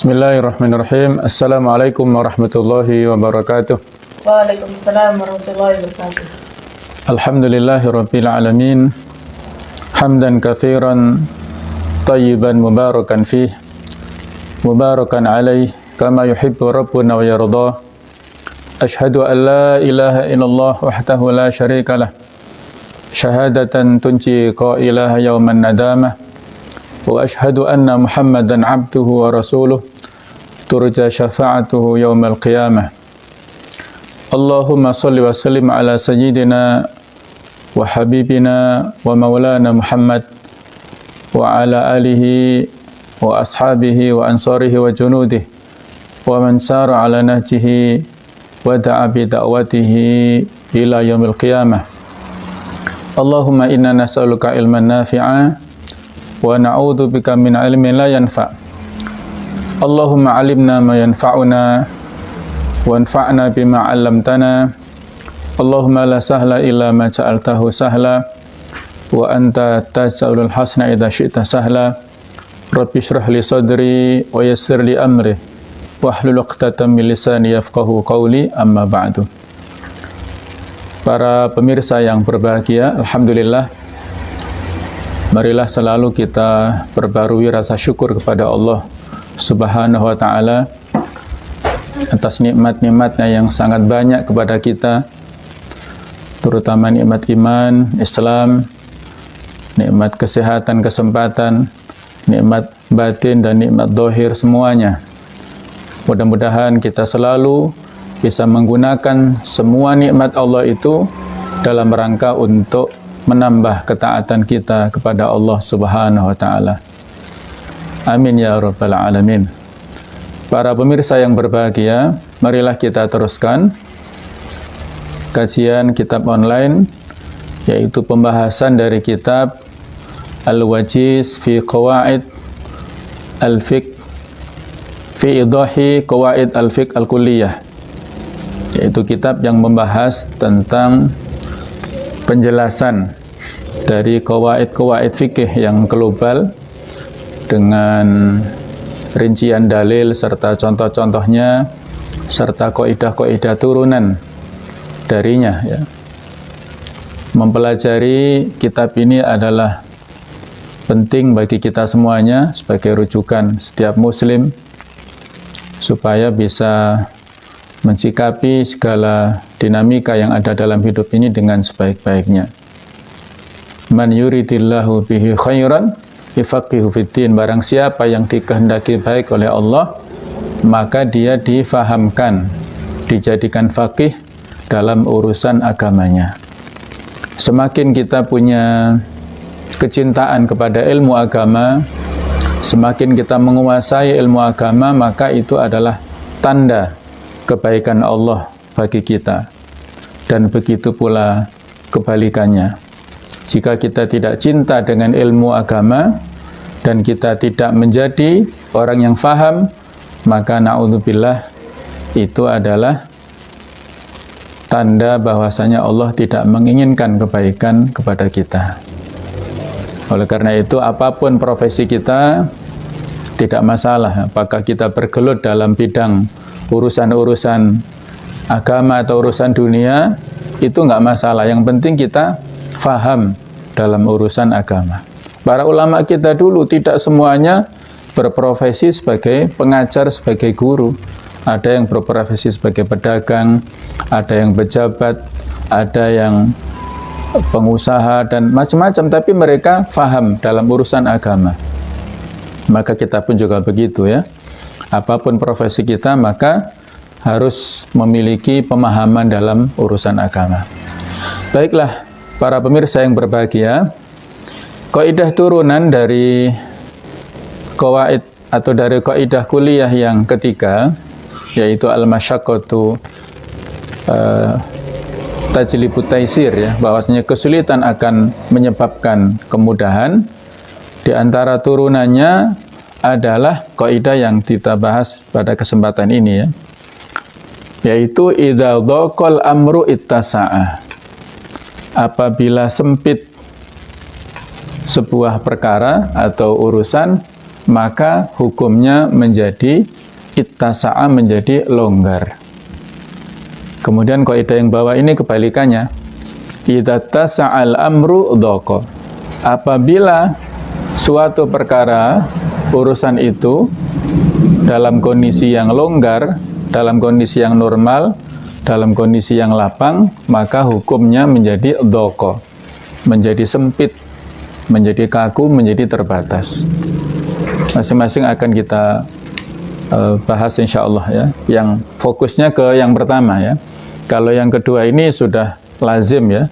Bismillahirrahmanirrahim. Assalamualaikum warahmatullahi wabarakatuh. Waalaikumsalam warahmatullahi wabarakatuh. Alhamdulillahirabbil alamin. Hamdan katsiran tayyiban mubarakan fih. Mubarakan alaih kama yuhibbu rabbuna wa yarda. Ashhadu an la ilaha illallah wahdahu la syarika lah. Syahadatan tunji qailaha yauman nadamah. Wa ashhadu anna Muhammadan abduhu wa rasuluh turja syafa'atuhu yaumal qiyamah. Allahumma salli wa sallim ala sayyidina wa habibina wa maulana Muhammad wa ala alihi wa ashabihi wa ansarihi wa junudihi wa man sara ala nahjihi wa da'a bi da'watihi ila yaumil qiyamah. Allahumma inna nas'aluka ilman nafi'a wa na'udzu bika min ilmin la yanfa'. Allahumma 'allimna ma yanfa'una wanfa'na bima 'allamtana. Allahumma la sahla illa ma ja'altahu sahla wa anta taj'alul hasna idza syi'ta sahla. Rabbi shrah li sadri wa yassir li amri wahlul 'uqdatam min lisani yafqahu qawli, amma ba'du. Para pemirsa yang berbahagia, alhamdulillah, marilah selalu kita perbarui rasa syukur kepada Allah Subhanahu wa ta'ala atas nikmat-nikmatnya yang sangat banyak kepada kita, terutama nikmat iman, Islam, nikmat kesehatan, kesempatan, nikmat batin dan nikmat zahir semuanya. Mudah-mudahan kita selalu bisa menggunakan semua nikmat Allah itu dalam rangka untuk menambah ketaatan kita kepada Allah Subhanahu wa ta'ala. Amin ya rabbal alamin. Para pemirsa yang berbahagia, marilah kita teruskan kajian kitab online, yaitu pembahasan dari kitab Al-Wajiz fi Qawaid Al-Fiqh fi Idahi Qawaid Al-Fiqh Al-Kulliyah, yaitu kitab yang membahas tentang penjelasan dari qawaid-qawaid fikih yang global dengan rincian dalil serta contoh-contohnya serta kaidah-kaidah turunan darinya, ya. Mempelajari kitab ini adalah penting bagi kita semuanya sebagai rujukan setiap muslim supaya bisa mensikapi segala dinamika yang ada dalam hidup ini dengan sebaik-baiknya. Man yuridillahu bihi khairan yufaqihu fiddin. Barang siapa yang dikehendaki baik oleh Allah, maka dia difahamkan, dijadikan faqih dalam urusan agamanya. Semakin kita punya kecintaan kepada ilmu agama, semakin kita menguasai ilmu agama, maka itu adalah tanda kebaikan Allah bagi kita. Dan begitu pula kebalikannya. Jika kita tidak cinta dengan ilmu agama dan kita tidak menjadi orang yang faham, maka na'udzubillah, itu adalah tanda bahwasanya Allah tidak menginginkan kebaikan kepada kita. Oleh karena itu, apapun profesi kita, tidak masalah apakah kita bergelut dalam bidang urusan-urusan agama atau urusan dunia, itu enggak masalah. Yang penting kita faham dalam urusan agama. Para ulama kita dulu tidak semuanya berprofesi sebagai pengajar, sebagai guru. Ada yang berprofesi sebagai pedagang, ada yang pejabat, ada yang pengusaha dan macam-macam, tapi mereka faham dalam urusan agama. Maka kita pun juga begitu, ya. Apapun profesi kita, maka harus memiliki pemahaman dalam urusan agama. Baiklah, para pemirsa yang berbahagia, kaidah turunan dari qawaid atau dari kaidah kuliah yang ketiga, yaitu al-masyaqqatu tajlibu taisir, ya, bahwasanya kesulitan akan menyebabkan kemudahan. Di antara turunannya adalah kaidah yang kita bahas pada kesempatan ini, ya, yaitu idza dhaqal amru ittasa'a. Apabila sempit sebuah perkara atau urusan, maka hukumnya menjadi ittasa'a, menjadi longgar. Kemudian kaidah yang bawah ini kebalikannya. Idza tasa'al amru dhaqa. Apabila suatu perkara, urusan itu dalam kondisi yang longgar, dalam kondisi yang normal, dalam kondisi yang lapang, maka hukumnya menjadi dhaqa, menjadi sempit, menjadi kaku, menjadi terbatas. Masing-masing akan kita bahas insyaallah ya. Yang fokusnya ke yang pertama ya. Kalau yang kedua ini sudah lazim ya.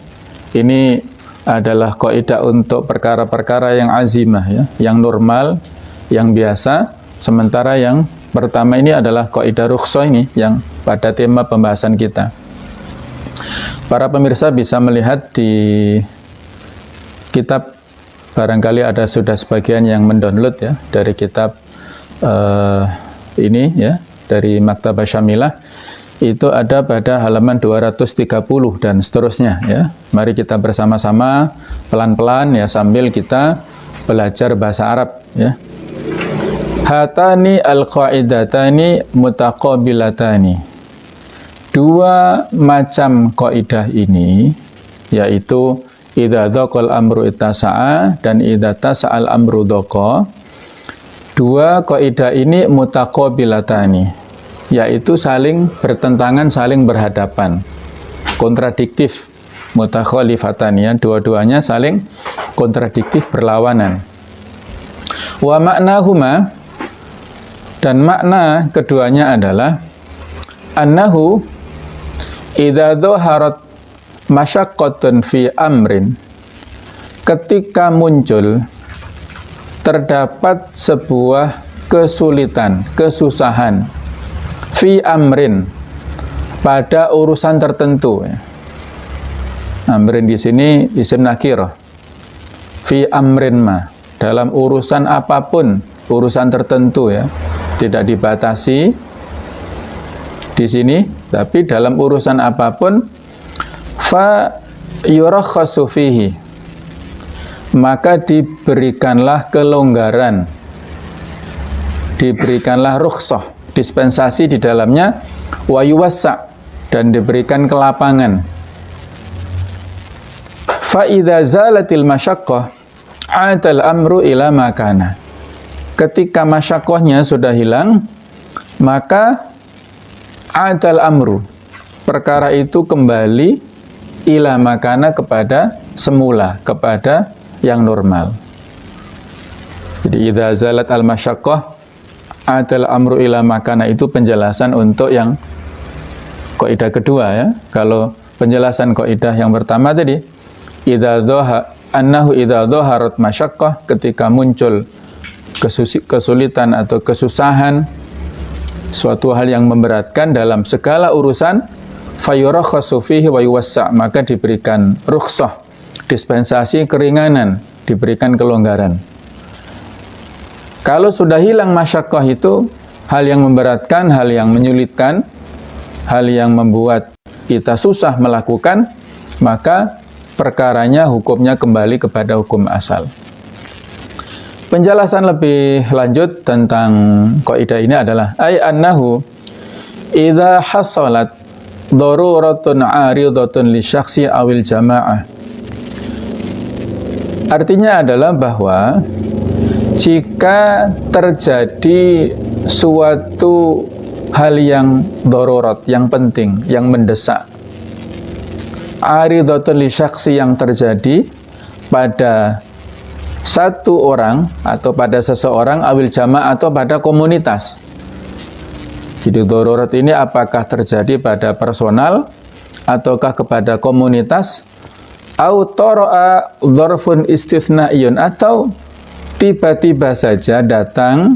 Ini adalah kaidah untuk perkara-perkara yang azimah ya, yang normal, yang biasa. Sementara yang pertama ini adalah kaidah rukhsah ini yang pada tema pembahasan kita. Para pemirsa bisa melihat di kitab, barangkali ada sudah sebagian yang mendownload ya dari kitab ini ya, dari Maktabah Syamilah. Itu ada pada halaman 230 dan seterusnya ya. Mari kita bersama-sama pelan-pelan ya sambil kita belajar bahasa Arab ya. Hatani al-qaidatani mutaqabilatani. Dua macam kaidah ini yaitu idza dzaqal amru ittasa'a dan idza tasa'al amru dhaqa. Dua kaidah ini mutaqabilatani, yaitu saling bertentangan, saling berhadapan, kontradiktif, mutakhalifatani ya, dua-duanya saling kontradiktif, berlawanan. Wa maknahuma, dan makna keduanya adalah annahu idza dhaharat masyaqqatun fi amrin, ketika muncul terdapat sebuah kesulitan, kesusahan fi amrin, pada urusan tertentu ya. Amrin di sini isim nakirah. Fi amrin ma, dalam urusan apapun, urusan tertentu ya. Tidak dibatasi di sini, tapi dalam urusan apapun, fa yurakhasu fihi, maka diberikanlah kelonggaran, diberikanlah rukhsah, dispensasi di dalamnya, wa yuwassa, dan diberikan kelapangan. Fa idza zalatil masyaqqah atal amru ila makana. Ketika masyaqqahnya sudah hilang, maka atal amru, perkara itu kembali ila makana, kepada semula, kepada yang normal. Jadi idza zalat al masyaqqah atal amru ila makana, itu penjelasan untuk yang kaidah kedua ya. Kalau penjelasan kaidah yang pertama tadi idza dhaha annahu idza dhaharat masyaqqah, ketika muncul kesulitan atau kesusahan, suatu hal yang memberatkan dalam segala urusan, fayurakhasu fihi wa yuwassa', maka diberikan rukhsah, dispensasi, keringanan, diberikan kelonggaran. Kalau sudah hilang masyaqqah itu, hal yang memberatkan, hal yang menyulitkan, hal yang membuat kita susah melakukan, maka perkaranya, hukumnya kembali kepada hukum asal. Penjelasan lebih lanjut tentang kaidah ini adalah ay annahu idza hasalat daruratun 'aridatun li syakhsi awil jamaah. Artinya adalah bahwa jika terjadi suatu hal yang darurat, yang penting, yang mendesak, 'aridatun li syakhsi, yang terjadi pada satu orang atau pada seseorang, awil jamaah, atau pada komunitas. Jadi darurat ini apakah terjadi pada personal ataukah kepada komunitas, au tara'a dzarfun istithna'iyun, atau tiba-tiba saja datang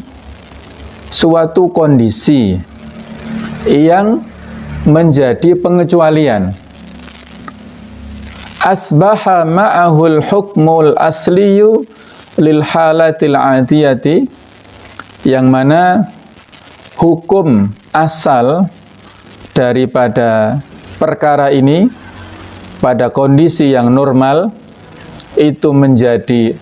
suatu kondisi yang menjadi pengecualian. Asbaha ma'ahul hukmul asliyu lil halatil adiyati, yang mana hukum asal daripada perkara ini pada kondisi yang normal itu menjadi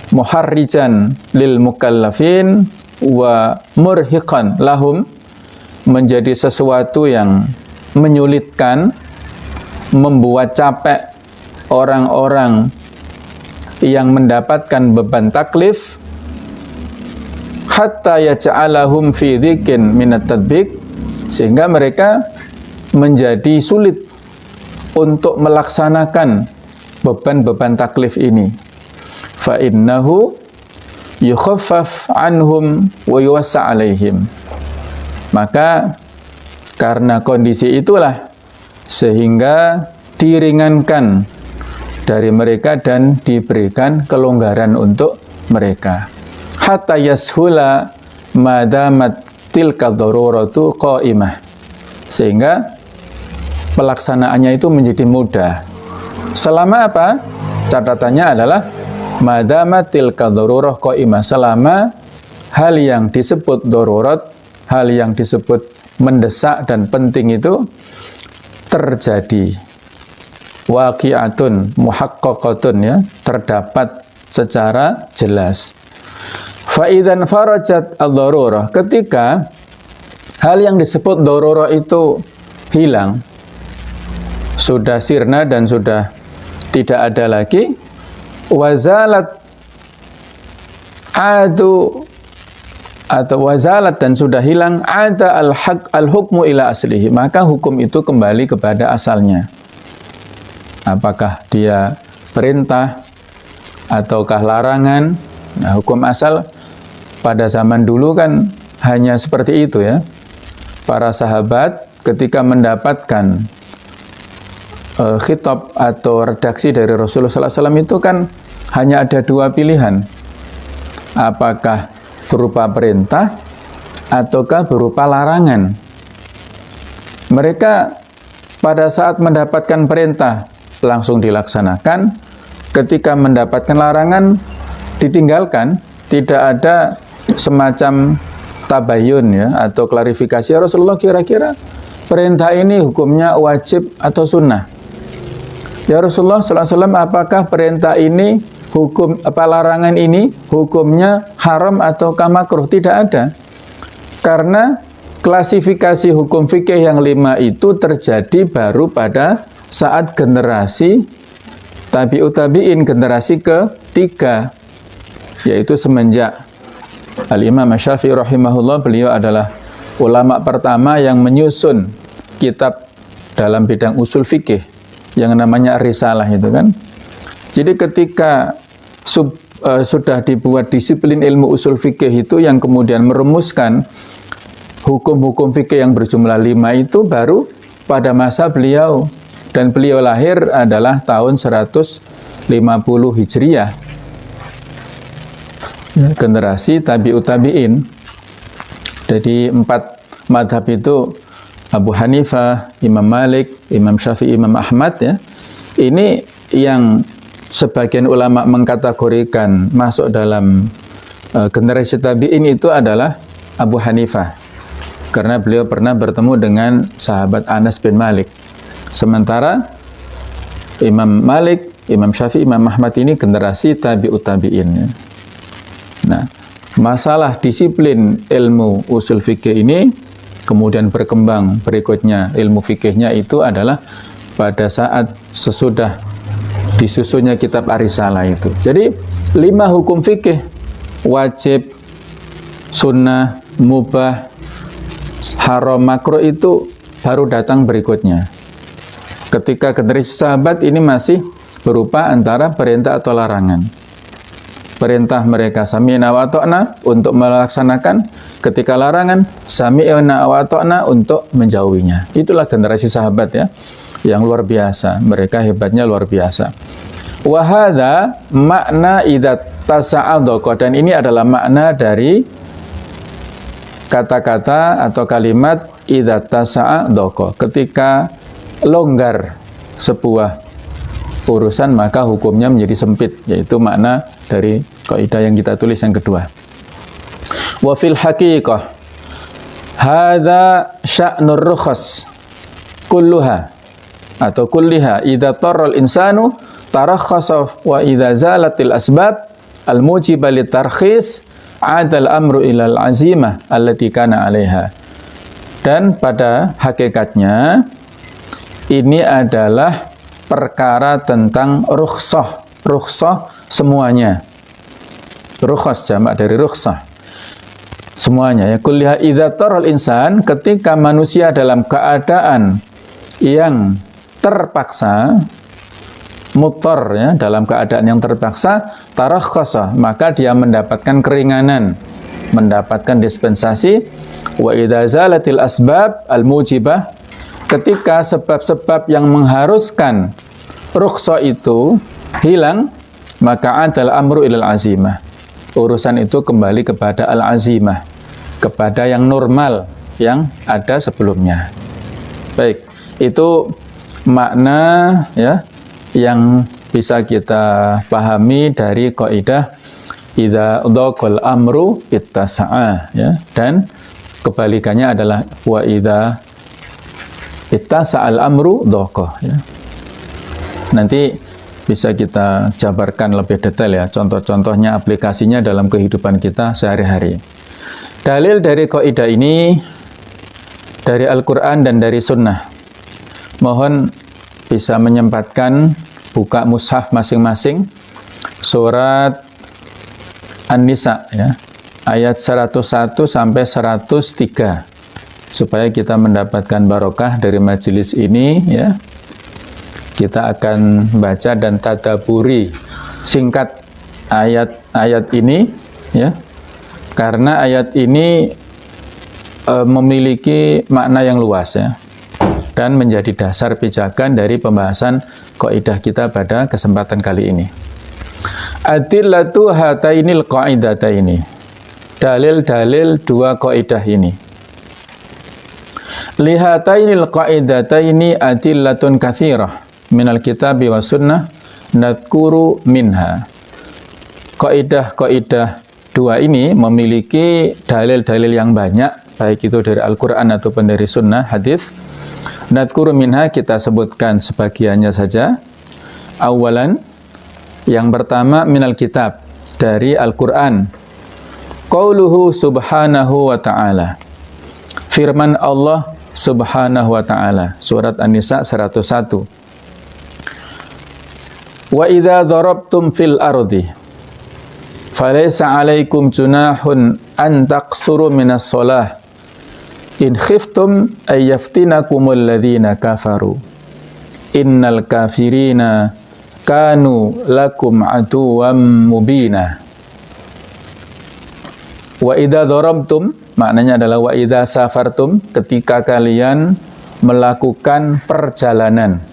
muharrijan lil mukallafin wa murhiqan lahum, menjadi sesuatu yang menyulitkan, membuat capek orang-orang yang mendapatkan beban taklif, hatta yaj'alahum fi dhikin minat tadbiq, sehingga mereka menjadi sulit untuk melaksanakan beban-beban taklif ini. Fa innahu yukhaffaf anhum wa yuwassa' alaihim. Maka karena kondisi itulah sehingga diringankan dari mereka dan diberikan kelonggaran untuk mereka. Hatta yashula madamat tilka daruratu qa'imah, sehingga pelaksanaannya itu menjadi mudah. Selama apa? Catatannya adalah madamat tilka darurah qa'imah, selama hal yang disebut darurat, hal yang disebut mendesak dan penting itu terjadi. Waqi'atun muhaqqaqatun, ya, terdapat secara jelas. Fa idzan farajat ad-darurah, ketika hal yang disebut darurah itu hilang, sudah sirna dan sudah tidak ada lagi, wazalat adu atau wazalat dan sudah hilang, ada al-hukmu ila aslihi, maka hukum itu kembali kepada asalnya. Apakah dia perintah ataukah larangan? Nah, hukum asal pada zaman dulu kan hanya seperti itu, ya. Para sahabat ketika mendapatkan khitab atau redaksi dari Rasulullah SAW itu kan hanya ada dua pilihan. Apakah berupa perintah ataukah berupa larangan. Mereka pada saat mendapatkan perintah langsung dilaksanakan, ketika mendapatkan larangan ditinggalkan, tidak ada semacam tabayun, ya, atau klarifikasi. Ya Rasulullah, kira-kira perintah ini hukumnya wajib atau sunnah? Ya Rasulullah SAW, apakah perintah ini hukum, larangan ini hukumnya haram atau makruh? Tidak ada. Karena klasifikasi hukum fikih yang 5 itu terjadi baru pada saat generasi tabi'ut tabi'in, generasi ketiga, yaitu semenjak Al-Imam Syafi'i rahimahullah. Beliau adalah ulama pertama yang menyusun kitab dalam bidang usul fikih yang namanya risalah itu kan. Jadi ketika sudah dibuat disiplin ilmu usul fikih itu yang kemudian merumuskan hukum-hukum fikih yang berjumlah 5 itu baru pada masa beliau, dan beliau lahir adalah tahun 150 Hijriah, generasi tabi'ut tabi'in. Jadi 4 madhab itu, Abu Hanifah, Imam Malik, Imam Syafi'i, Imam Ahmad, ya. Ini yang sebagian ulama mengkategorikan masuk dalam generasi tabi'in itu adalah Abu Hanifah, karena beliau pernah bertemu dengan sahabat Anas bin Malik. Sementara Imam Malik, Imam Syafi'i, Imam Ahmad ini generasi tabi'ut tabi'in, ya. Nah, masalah disiplin ilmu usul fikih ini kemudian berkembang berikutnya. Ilmu fikihnya itu adalah pada saat sesudah disusunnya kitab Ar-Risalah itu. Jadi 5 hukum fikih, wajib, sunnah, mubah, haram, makruh, itu baru datang berikutnya. Ketika generasi sahabat ini masih berupa antara perintah atau larangan. Perintah mereka sami'na wa ata'na untuk melaksanakan, ketika larangan sami'na wa ata'na untuk menjauhinya. Itulah generasi sahabat, ya, yang luar biasa. Mereka hebatnya luar biasa. Wa hadza makna idza tasa'adqa, dan ini adalah makna dari kata-kata atau kalimat idza tasa'adqa, ketika longgar sebuah urusan maka hukumnya menjadi sempit, yaitu makna dari kaidah yang kita tulis yang kedua. Wa fil haqiqah hadza sya'nur rukhas kulluha atau kulliha idza tarra al insanu tarakhasa wa idza zalatil asbab al-mujibah litarkhis adal amru ilal azimah allati kana 'alaiha. Dan pada hakikatnya ini adalah perkara tentang rukhsah. Rukhsah semuanya. Rukhsah jamak dari rukhsah. Semuanya ya. Kulliha idza taral insan, ketika manusia dalam keadaan yang terpaksa, muttar ya, dalam keadaan yang terpaksa, tarakhasa, maka dia mendapatkan keringanan, mendapatkan dispensasi. Wa idza zalatil asbab al-mujibah, ketika sebab-sebab yang mengharuskan rukhsah itu hilang, maka adal amru ilal azimah. Urusan itu kembali kepada al-azimah, kepada yang normal yang ada sebelumnya. Baik, itu makna ya yang bisa kita pahami dari kaidah idza dhaqal amru ittasa'a ya, dan kebalikannya adalah wa idza ittasa'al amru dhaqa ya. Nanti bisa kita jabarkan lebih detail ya, contoh-contohnya, aplikasinya dalam kehidupan kita sehari-hari. Dalil dari kaidah ini dari Al-Quran dan dari Sunnah. Mohon bisa menyempatkan buka mushaf masing-masing surat An-Nisa ya, ayat 101 sampai 103, supaya kita mendapatkan barokah dari majelis ini ya. Kita akan baca dan tadaburi singkat ayat-ayat ini ya, karena ayat ini memiliki makna yang luas ya, dan menjadi dasar pijakan dari pembahasan kaidah kita pada kesempatan kali ini. Adillatu hatainil qaidataini, dalil-dalil dua kaidah ini. Lihatainil qaidataini adillatun katsirah minal kitabi wa sunnah nadkuru minha. Kaidah-kaidah dua ini memiliki dalil-dalil yang banyak, baik itu dari Al-Quran ataupun dari sunnah hadis. Nadkuru minha, kita sebutkan sebagiannya saja. Awalan, yang pertama minal kitab, dari Al-Quran. Qauluhu subhanahu wa ta'ala, firman Allah subhanahu wa ta'ala, surat An-Nisa 101. Wa idza darabtum fil ardi falaysa 'alaikum junahun an taqsuru minas shalah in khiftum ay yaftinakumul ladzina kafaru innal kafirina kanu lakum aduwwam mubina. Wa idza darabtum maknanya adalah wa idza safartum, ketika kalian melakukan perjalanan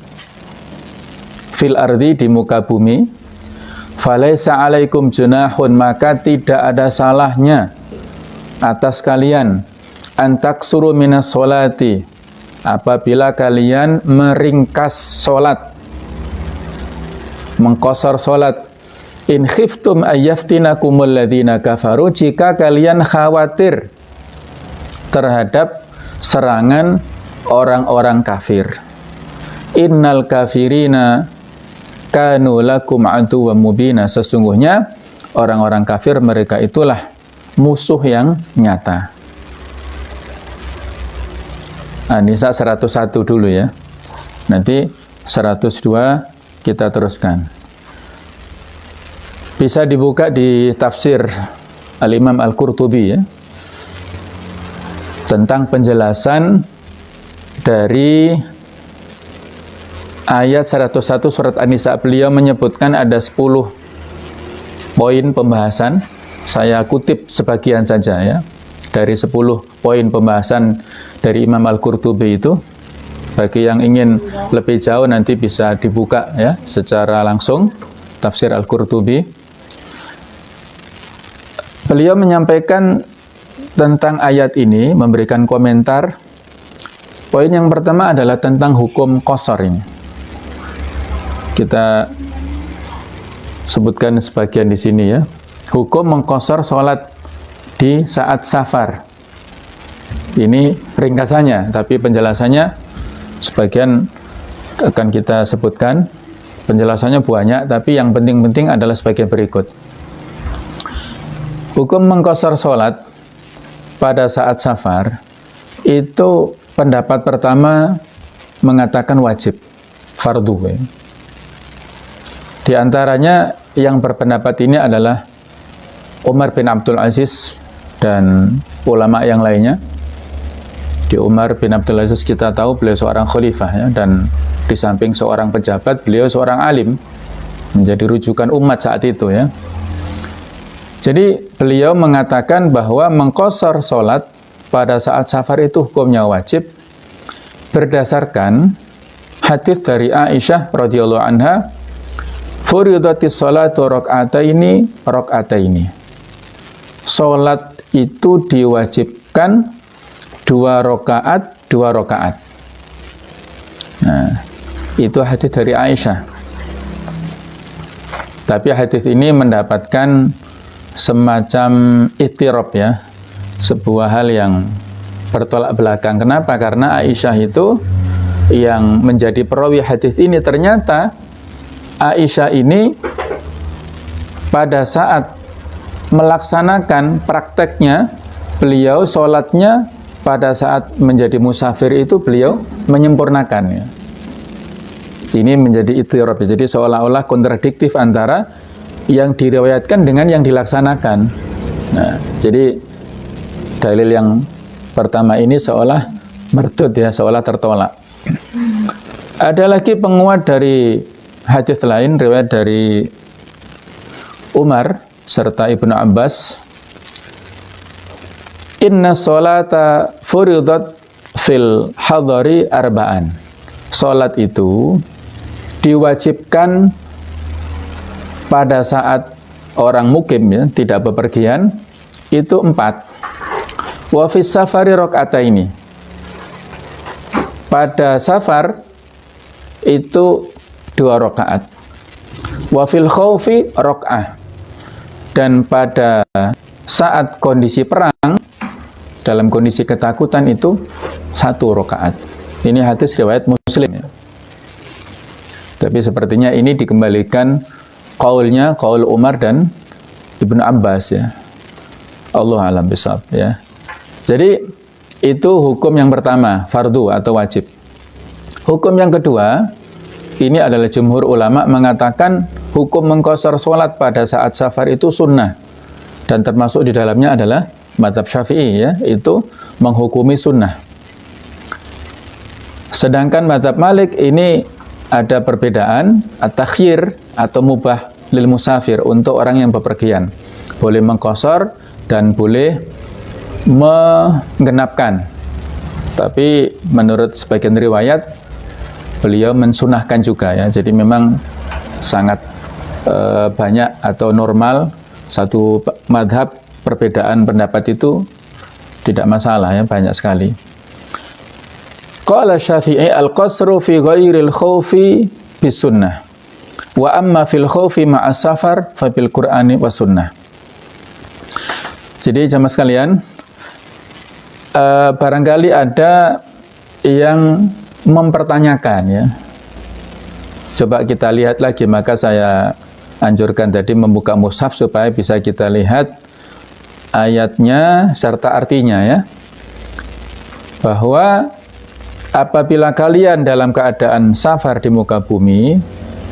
fil ardi, di muka bumi, falaisa alaikum junahun, maka tidak ada salahnya atas kalian antaksuru minas sholati, apabila kalian meringkas solat, mengqasar solat. In khiftum ayyaftinakumul ladzina kafaru, jika kalian khawatir terhadap serangan orang-orang kafir. Innal kafirina kanu lakum aduwwam mubina, sesungguhnya orang-orang kafir mereka itulah musuh yang nyata. An-Nisa 101 dulu ya. Nanti 102 kita teruskan. Bisa dibuka di tafsir Al-Imam Al-Qurtubi ya, tentang penjelasan dari ayat 101 surat An-Nisa. Beliau menyebutkan ada 10 poin pembahasan. Saya kutip sebagian saja ya, dari 10 poin pembahasan dari Imam Al-Qurtubi itu. Bagi yang ingin lebih jauh nanti bisa dibuka ya secara langsung tafsir Al-Qurtubi. Beliau menyampaikan tentang ayat ini, memberikan komentar. Poin yang pertama adalah tentang hukum qasar ini. Kita sebutkan sebagian di sini ya. Hukum mengqasar sholat di saat safar. Ini ringkasannya, tapi penjelasannya sebagian akan kita sebutkan. Penjelasannya banyak, tapi yang penting-penting adalah sebagai berikut. Hukum mengqashar sholat pada saat safar itu pendapat pertama mengatakan wajib, fardu. Ya. Di antaranya yang berpendapat ini adalah Umar bin Abdul Aziz dan ulama yang lainnya. Di Umar bin Abdul Aziz kita tahu beliau seorang khalifah ya, dan di samping seorang pejabat, beliau seorang alim, menjadi rujukan umat saat itu ya. Jadi beliau mengatakan bahwa mengqashar sholat pada saat safar itu hukumnya wajib berdasarkan hadis dari Aisyah radhiyallahu anha, furidatis sholatu rakaataini. Sholat itu diwajibkan 2 rakaat. Nah, itu hadis dari Aisyah. Tapi hadis ini mendapatkan semacam ittirab ya, sebuah hal yang bertolak belakang. Kenapa? Karena Aisyah itu yang menjadi perawi hadis ini, ternyata Aisyah ini pada saat melaksanakan prakteknya, beliau sholatnya pada saat menjadi musafir itu beliau menyempurnakan ya. Ini menjadi ittirab, jadi seolah-olah kontradiktif antara yang diriwayatkan dengan yang dilaksanakan. Nah, jadi dalil yang pertama ini seolah merdud ya, seolah tertolak. Ada lagi penguat dari hadis lain, riwayat dari Umar serta Ibnu Abbas. Inna sholata furidat fil hadari arba'an. Sholat itu diwajibkan pada saat orang mukim ya, tidak bepergian, itu 4. Wa fis safari rakaataini. Pada safar itu 2 rakaat. Wa fil khaufi rakaah. Dan pada saat kondisi perang, dalam kondisi ketakutan itu 1 rakaat. Ini hadis riwayat Muslim ya. Tapi sepertinya ini dikembalikan qaul Umar dan Ibnu Abbas ya. Allah a'lam bishawab ya. Jadi itu hukum yang pertama, fardu atau wajib. Hukum yang kedua, ini adalah jumhur ulama mengatakan hukum mengqashar sholat pada saat safar itu sunnah. Dan termasuk di dalamnya adalah mazhab Syafi'i ya, itu menghukumi sunnah. Sedangkan mazhab Malik ini ada perbedaan, at-takhyir atau mubah lil musafir, untuk orang yang bepergian. Boleh mengqashar dan boleh menggenapkan. Tapi menurut sebagian riwayat, beliau mensunahkan juga ya. Jadi memang sangat banyak atau normal satu madhab perbedaan pendapat itu tidak masalah ya, banyak sekali. Qala Syafi'i al-qasru fi ghairil khawfi bisunnah wa amma fil khawfi ma'as safar fa bil Qur'ani was sunnah. Jadi jamaah sekalian, barangkali ada yang mempertanyakan ya. Coba kita lihat lagi, maka saya anjurkan tadi membuka mushaf supaya bisa kita lihat ayatnya serta artinya ya. Bahwa apabila kalian dalam keadaan safar di muka bumi,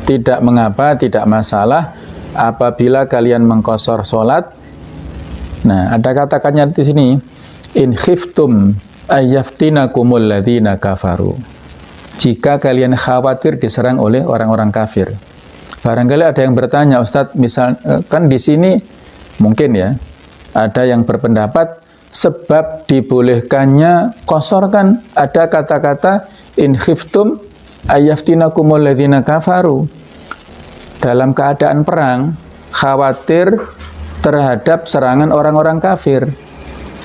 tidak mengapa, tidak masalah apabila kalian mengqashar sholat. Nah, ada katakannya di sini, in khiftum ayyaftinakumul ladzina kafaru. Jika kalian khawatir diserang oleh orang-orang kafir. Barangkali ada yang bertanya, Ustadz, misal kan di sini mungkin ya ada yang berpendapat sebab dibolehkannya qashar kan ada kata-kata in khiftum ayyaftinakumul ladzina kafaru. Dalam keadaan perang, khawatir terhadap serangan orang-orang kafir.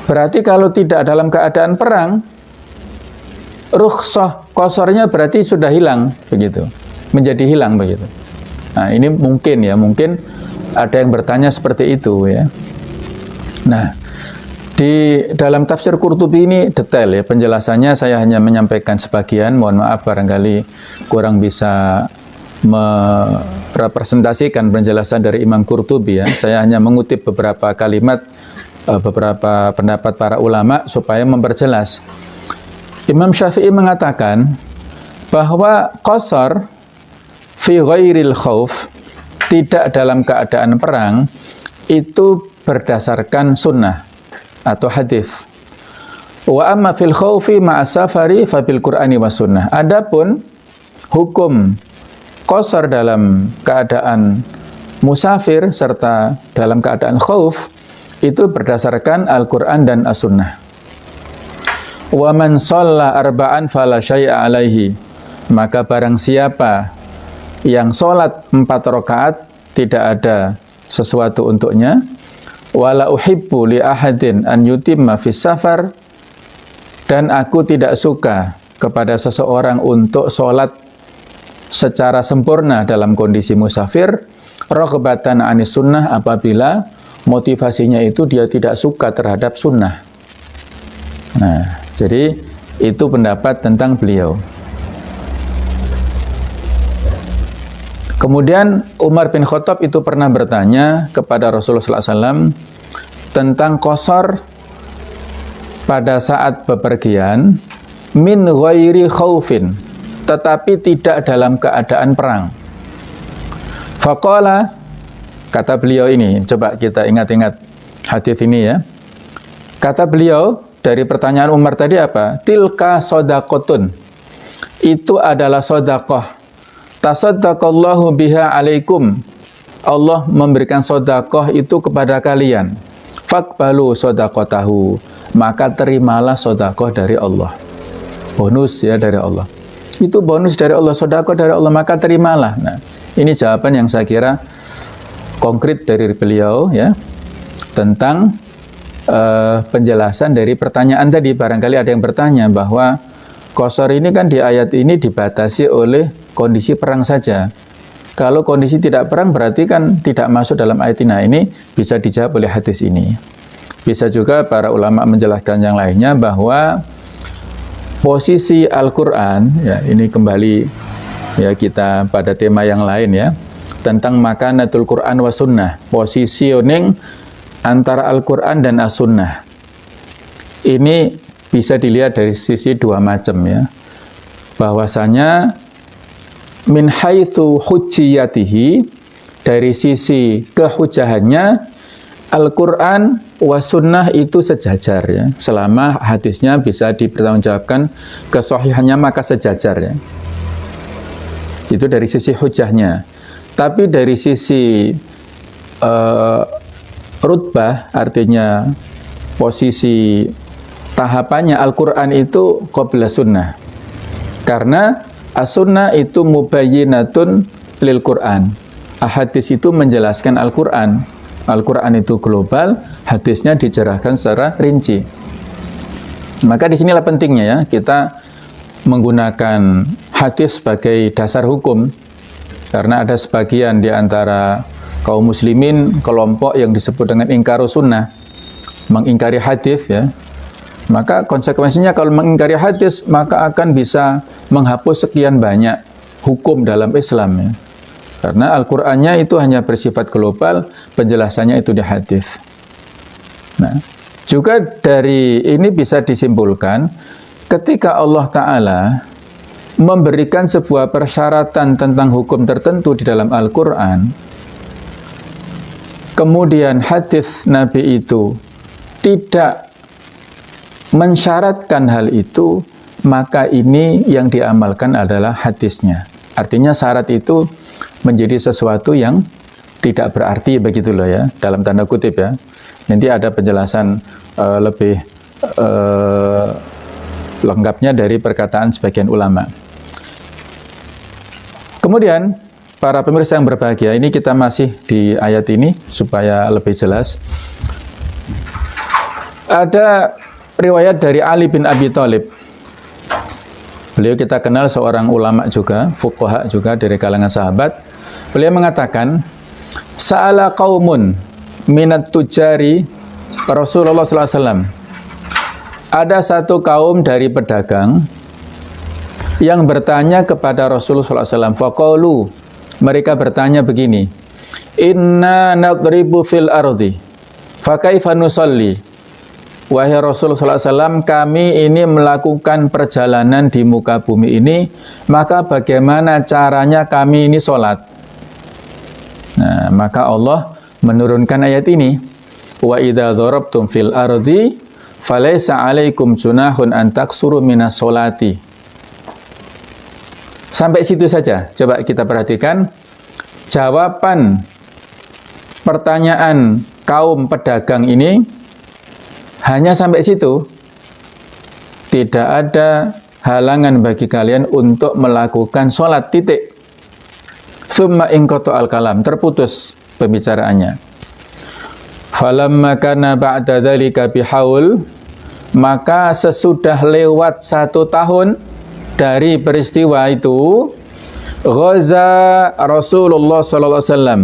Berarti kalau tidak dalam keadaan perang, rukhsah qasharnya berarti sudah hilang begitu. Menjadi hilang begitu. Nah, ini mungkin ya, mungkin ada yang bertanya seperti itu ya. Nah, di dalam tafsir Qurtubi ini detail ya penjelasannya, saya hanya menyampaikan sebagian, mohon maaf barangkali kurang bisa merepresentasikan penjelasan dari Imam Qurtubi ya. Saya hanya mengutip beberapa kalimat, beberapa pendapat para ulama supaya memperjelas. Imam Syafi'i mengatakan bahwa qasar fi ghairil khauf, tidak dalam keadaan perang, itu berdasarkan sunnah atau hadis. Wa amma fil khaufi ma'as safari fa bil Qur'ani was sunnah. Adapun hukum qasar dalam keadaan musafir serta dalam keadaan khauf itu berdasarkan Al-Qur'an dan As-Sunnah. Wa man shalla arba'an fala syai'a alaihi. Maka barang siapa yang sholat 4 rakaat tidak ada sesuatu untuknya. Wala uhibbu li ahadin an yutimma fis safar, dan aku tidak suka kepada seseorang untuk sholat secara sempurna dalam kondisi musafir, raghbatan anis sunnah, apabila motivasinya itu dia tidak suka terhadap sunnah. Nah, jadi itu pendapat tentang beliau. Kemudian Umar bin Khattab itu pernah bertanya kepada Rasulullah SAW tentang qasar pada saat bepergian min ghairi khaufin, tetapi tidak dalam keadaan perang. Faqala, kata beliau ini, coba kita ingat-ingat hadis ini ya. Kata beliau dari pertanyaan Umar tadi apa? Tilka shadaqatun. Itu adalah sedekah. Tasaddaqallahu biha alaikum. Allah memberikan sedekah itu kepada kalian. Faqbalu shadaqatahu. Maka terimalah sedekah dari Allah. Bonus ya dari Allah. Itu bonus dari Allah, sedekah dari Allah, maka terimalah. Nah, ini jawaban yang saya kira konkret dari beliau ya tentang penjelasan dari pertanyaan tadi. Barangkali ada yang bertanya bahwa qasar ini kan di ayat ini dibatasi oleh kondisi perang saja. Kalau kondisi tidak perang berarti kan tidak masuk dalam ayat ini. Nah, ini bisa dijawab oleh hadis ini. Bisa juga para ulama menjelaskan yang lainnya bahwa posisi Al-Quran, ya ini kembali ya kita pada tema yang lain ya, tentang makanatul Quran wa sunnah, positioning antara Al-Quran dan As-Sunnah. Ini bisa dilihat dari sisi dua macam ya. Bahwasanya min haitsu hujjiyatihi, dari sisi kehujahannya Al-Quran wa sunnah itu sejajar ya. Selama hadisnya bisa dipertanggungjawabkan kesahihannya maka sejajar ya. Itu dari sisi hujahnya. Tapi dari sisi rutbah, artinya posisi tahapannya, Al-Quran itu qabla sunnah. Karena as-sunnah itu mubayyinatun lil Quran. Hadis itu menjelaskan Al-Quran. Al-Quran itu global, hadisnya dijelaskan secara rinci. Maka disinilah pentingnya ya, kita menggunakan hadis sebagai dasar hukum. Karena ada sebagian di antara kaum muslimin, kelompok yang disebut dengan ingkarus sunnah, mengingkari hadis ya. Maka konsekuensinya kalau mengingkari hadis, maka akan bisa menghapus sekian banyak hukum dalam Islam ya. Karena Al-Qur'annya itu hanya bersifat global, penjelasannya itu di hadis. Nah, juga dari ini bisa disimpulkan ketika Allah Ta'ala memberikan sebuah persyaratan tentang hukum tertentu di dalam Al-Quran, kemudian hadis Nabi itu tidak mensyaratkan hal itu, maka ini yang diamalkan adalah hadisnya. Artinya syarat itu menjadi sesuatu yang tidak berarti, begitu loh ya, dalam tanda kutip ya. Nanti ada penjelasan lebih lengkapnya dari perkataan sebagian ulama. Kemudian para pemirsa yang berbahagia, ini kita masih di ayat ini supaya lebih jelas. Ada riwayat dari Ali bin Abi Thalib. Beliau kita kenal seorang ulama juga, fuqaha juga dari kalangan sahabat. Beliau mengatakan, Sa'ala qaumun minat tujari Rasulullah SAW. Ada satu kaum dari pedagang yang bertanya kepada Rasulullah SAW. Faqalu, Mereka bertanya begini, inna nadribu fil ardi fakaifa nusalli. Wahai Rasulullah SAW, kami ini melakukan perjalanan di muka bumi ini, maka bagaimana caranya kami ini sholat? Nah, maka Allah menurunkan ayat ini, wa idza darabtum fil ardi falaysa 'alaikum junahun an taksuru minas sholati. Sampai situ saja. Coba kita perhatikan jawaban pertanyaan kaum pedagang ini hanya sampai situ. Tidak ada halangan bagi kalian untuk melakukan sholat, titik. Tsumma inqata al-kalam, terputus pembicaraannya. Falamma kana ba'da dzalika bihaul, maka sesudah lewat 1 tahun dari peristiwa itu, ghaza Rasulullah sallallahu alaihi wasallam,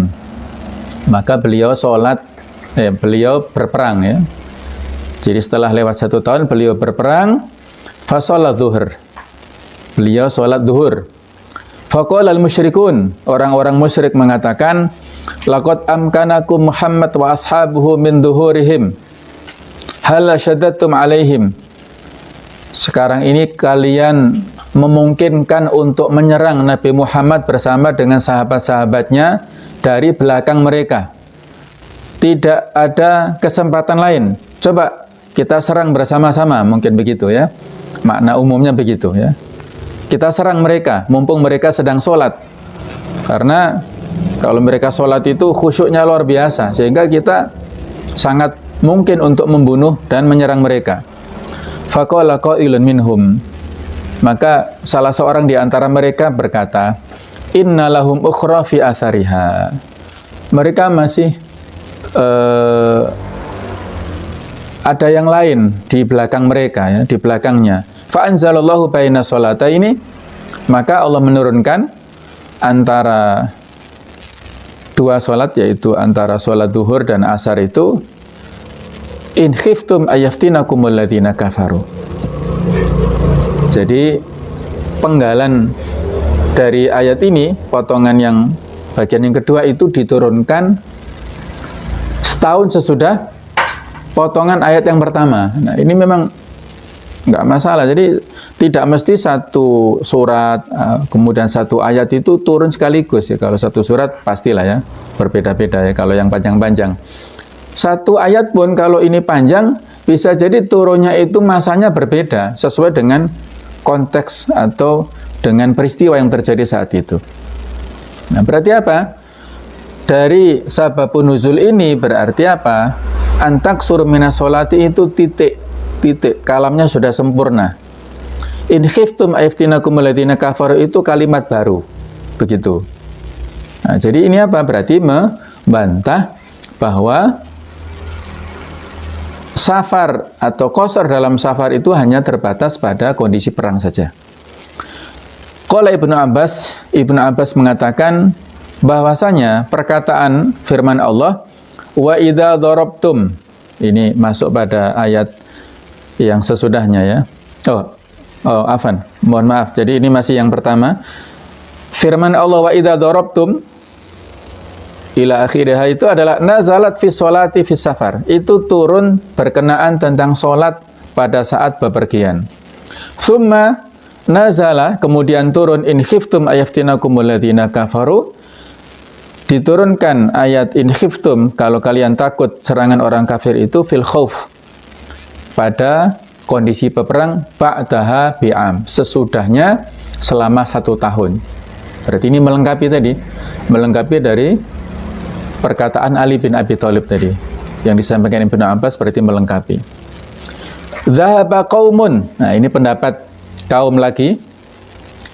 maka beliau beliau berperang ya. Jadi setelah lewat 1 tahun beliau berperang, fa shalat zuhur. Beliau salat zuhur. Faqala al-musyrikun, orang-orang musyrik mengatakan, laqad amkanakum Muhammad wa ashabuhu min zuhurihim. Hal syaddatum alaihim. Sekarang ini kalian memungkinkan untuk menyerang Nabi Muhammad bersama dengan sahabat-sahabatnya dari belakang mereka. Tidak ada kesempatan lain. Coba kita serang bersama-sama, mungkin begitu ya. Makna umumnya begitu ya. Kita serang mereka, mumpung mereka sedang sholat. Karena kalau mereka sholat itu khusyuknya luar biasa, sehingga kita sangat mungkin untuk membunuh dan menyerang mereka. Faqala qailun minhum, maka salah seorang di antara mereka berkata, innalahum ukhra fi athariha. Mereka masih ada yang lain di belakang mereka ya, di belakangnya. Fa anzalallahu baina sholataini, maka Allah menurunkan antara 2 sholat, yaitu antara sholat duhur dan asar itu, in khiftum ayaftinakumul ladzina kafaru. Jadi penggalan dari ayat ini, potongan yang bagian yang kedua itu diturunkan setahun sesudah potongan ayat yang pertama. Nah, ini memang nggak masalah. Jadi tidak mesti satu surat kemudian satu ayat itu turun sekaligus ya. Kalau satu surat pastilah ya berbeda-beda ya. Kalau yang panjang-panjang, satu ayat pun kalau ini panjang bisa jadi turunnya itu masanya berbeda sesuai dengan konteks atau dengan peristiwa yang terjadi saat itu. Nah, berarti apa? Dari sababun nuzul ini berarti apa? Antaksur minas sholati itu titik. Kalamnya sudah sempurna. In khiftum ayaftinakumul ladzina kafaru itu kalimat baru. Begitu. Nah, jadi ini apa? Berarti membantah bahwa safar atau qasar dalam safar itu hanya terbatas pada kondisi perang saja. Qala Ibnu Abbas mengatakan bahwasanya perkataan firman Allah, wa idza darabtum, ini masuk pada ayat yang sesudahnya ya. Afan, mohon maaf. Jadi ini masih yang pertama. Firman Allah wa idza darabtum ila akhirih itu adalah nazalat fi sholati fi safar. Itu turun berkenaan tentang sholat pada saat bepergian. Summa nazala, kemudian turun in khiftum ayaftinakumul ladzina kafaru. Diturunkan ayat in khiftum, kalau kalian takut serangan orang kafir itu, fil khauf, pada kondisi peperang, ba'daha bi'am, sesudahnya selama 1 tahun. Berarti ini melengkapi tadi, melengkapi dari perkataan Ali bin Abi Thalib tadi yang disampaikan Ibnu Abbas, berarti melengkapi. Dhahaba qaumun, nah ini pendapat kaum lagi,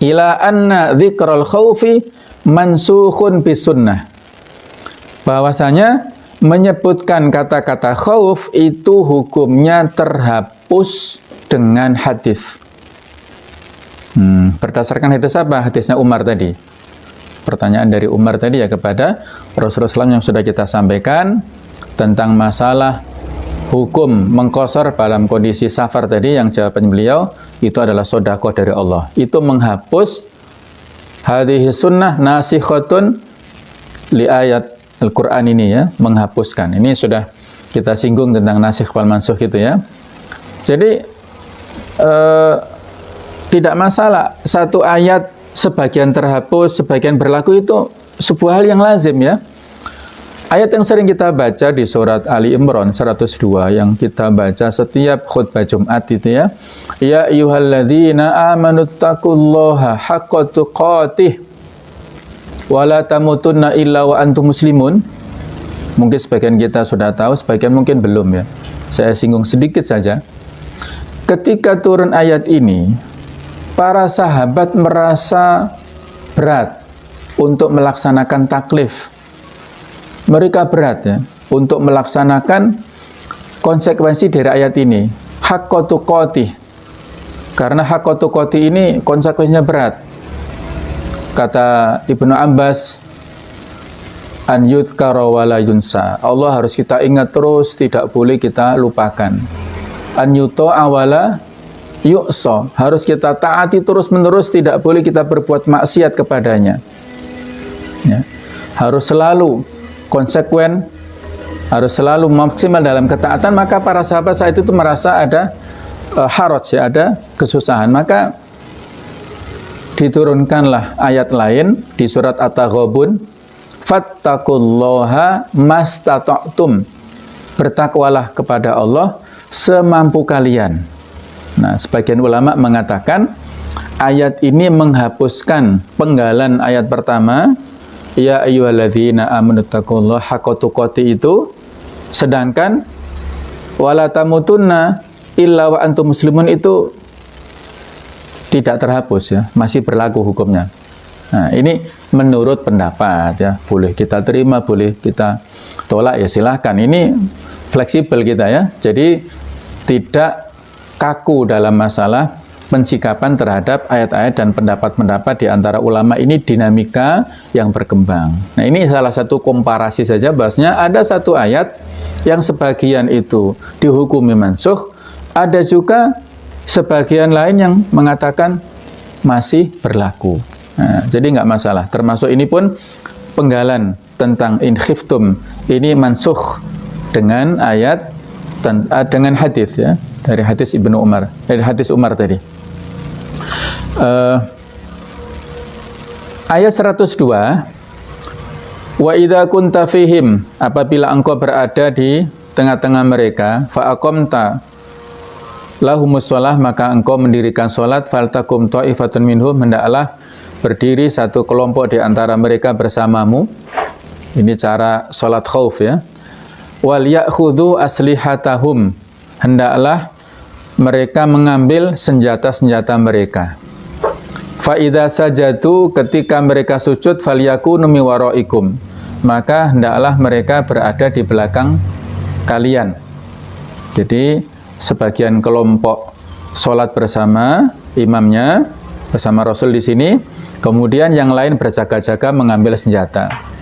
ila anna dzikral khaufi mansukhun bisunnah, bahwasanya menyebutkan kata-kata khauf itu hukumnya terhapus dengan hadis. Berdasarkan hadis apa? Hadisnya Umar tadi. Pertanyaan dari Umar tadi ya kepada Rasulullah SAW yang sudah kita sampaikan tentang masalah hukum mengqasar dalam kondisi safar tadi, yang jawaban beliau itu adalah sedekah dari Allah. Itu menghapus Hadhihi sunnah nasikhatun li ayat Al-Quran ini ya, menghapuskan. Ini sudah kita singgung tentang nasikh wal mansukh gitu ya. Jadi tidak masalah satu ayat sebagian terhapus, sebagian berlaku, itu sebuah hal yang lazim ya. Ayat yang sering kita baca di surat Ali Imran 102 yang kita baca setiap khutbah Jumat itu ya. Ya ayyuhalladzina amanu taqullaha haqqa tuqatih wa la tamutunna illa wa antum muslimun. Mungkin sebagian kita sudah tahu, sebagian mungkin belum ya. Saya singgung sedikit saja. Ketika turun ayat ini, para sahabat merasa berat untuk melaksanakan taklif. Mereka berat ya untuk melaksanakan konsekuensi dari ayat ini. Haqqa tuqatih. Karena haqqa tuqatih ini konsekuensinya berat. Kata Ibnu Abbas, an yudhkara wa la yunsa. Allah harus kita ingat terus, tidak boleh kita lupakan. An yuta'a wa la yu'sa. Harus kita taati terus-menerus, tidak boleh kita berbuat maksiat kepadanya. Ya. Harus selalu konsekuen, harus selalu maksimal dalam ketaatan. Maka para sahabat saat itu merasa ada haraj ya, ada kesusahan. Maka diturunkanlah ayat lain di surat At-Taghabun, fattaqullaha mastata'tum. Bertakwalah kepada Allah semampu kalian. Nah, sebagian ulama mengatakan ayat ini menghapuskan penggalan ayat pertama, ya ayyuhalladzina amanu taqullaha haqqa tuqatih itu, sedangkan wala tamutunna illa wa antum muslimun itu tidak terhapus ya, masih berlaku hukumnya. Nah, ini menurut pendapat ya, boleh kita terima, boleh kita tolak ya silahkan. Ini fleksibel kita ya, jadi tidak kaku dalam masalah pensikapan terhadap ayat-ayat dan pendapat-pendapat di antara ulama. Ini dinamika yang berkembang. Nah, ini salah satu komparasi saja, bahasnya ada satu ayat yang sebagian itu dihukumi mansukh, ada juga sebagian lain yang mengatakan masih berlaku. Nah, jadi nggak masalah. Termasuk ini pun penggalan tentang in khiftum ini mansukh dengan ayat dengan hadis ya, dari hadis Ibnu Umar, dari hadis Umar tadi. Ayat 102, wa idza kunta fihim, apabila engkau berada di tengah-tengah mereka, fa aqamta lahumus shalah, maka engkau mendirikan salat, faltakum ta'ifatun minhum, hendaklah berdiri satu kelompok di antara mereka bersamamu. Ini cara salat khauf ya. Wal ya'khudhu aslihatahum, hendaklah mereka mengambil senjata-senjata mereka. Fa idza sajadu, ketika mereka sujud, falyakunu mi waraikum, maka hendaklah mereka berada di belakang kalian. Jadi sebagian kelompok salat bersama imamnya, bersama Rasul di sini, kemudian yang lain berjaga-jaga mengambil senjata.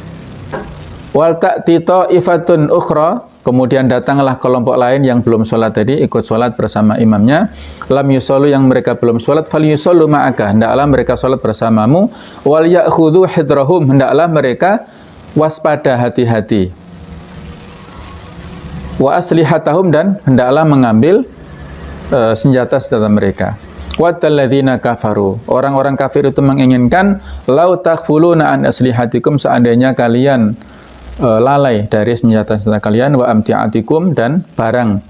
Wal ta'ti ta'ifatun ukhra, kemudian datanglah kelompok lain yang belum sholat tadi, ikut sholat bersama imamnya. Lam yusallu, yang mereka belum sholat, fal yusallu ma'aka, hendaklah mereka sholat bersamamu. Wal ya'khudhu hidrahum, hendaklah mereka waspada, hati-hati. Wa aslihatahum, dan hendaklah mengambil senjata-senjata mereka. Watalladzina kafaru, orang-orang kafir itu menginginkan lau takhfuluna an aslihatikum, seandainya kalian lalai dari senjata-senjata kalian, wa amti'atikum, dan barang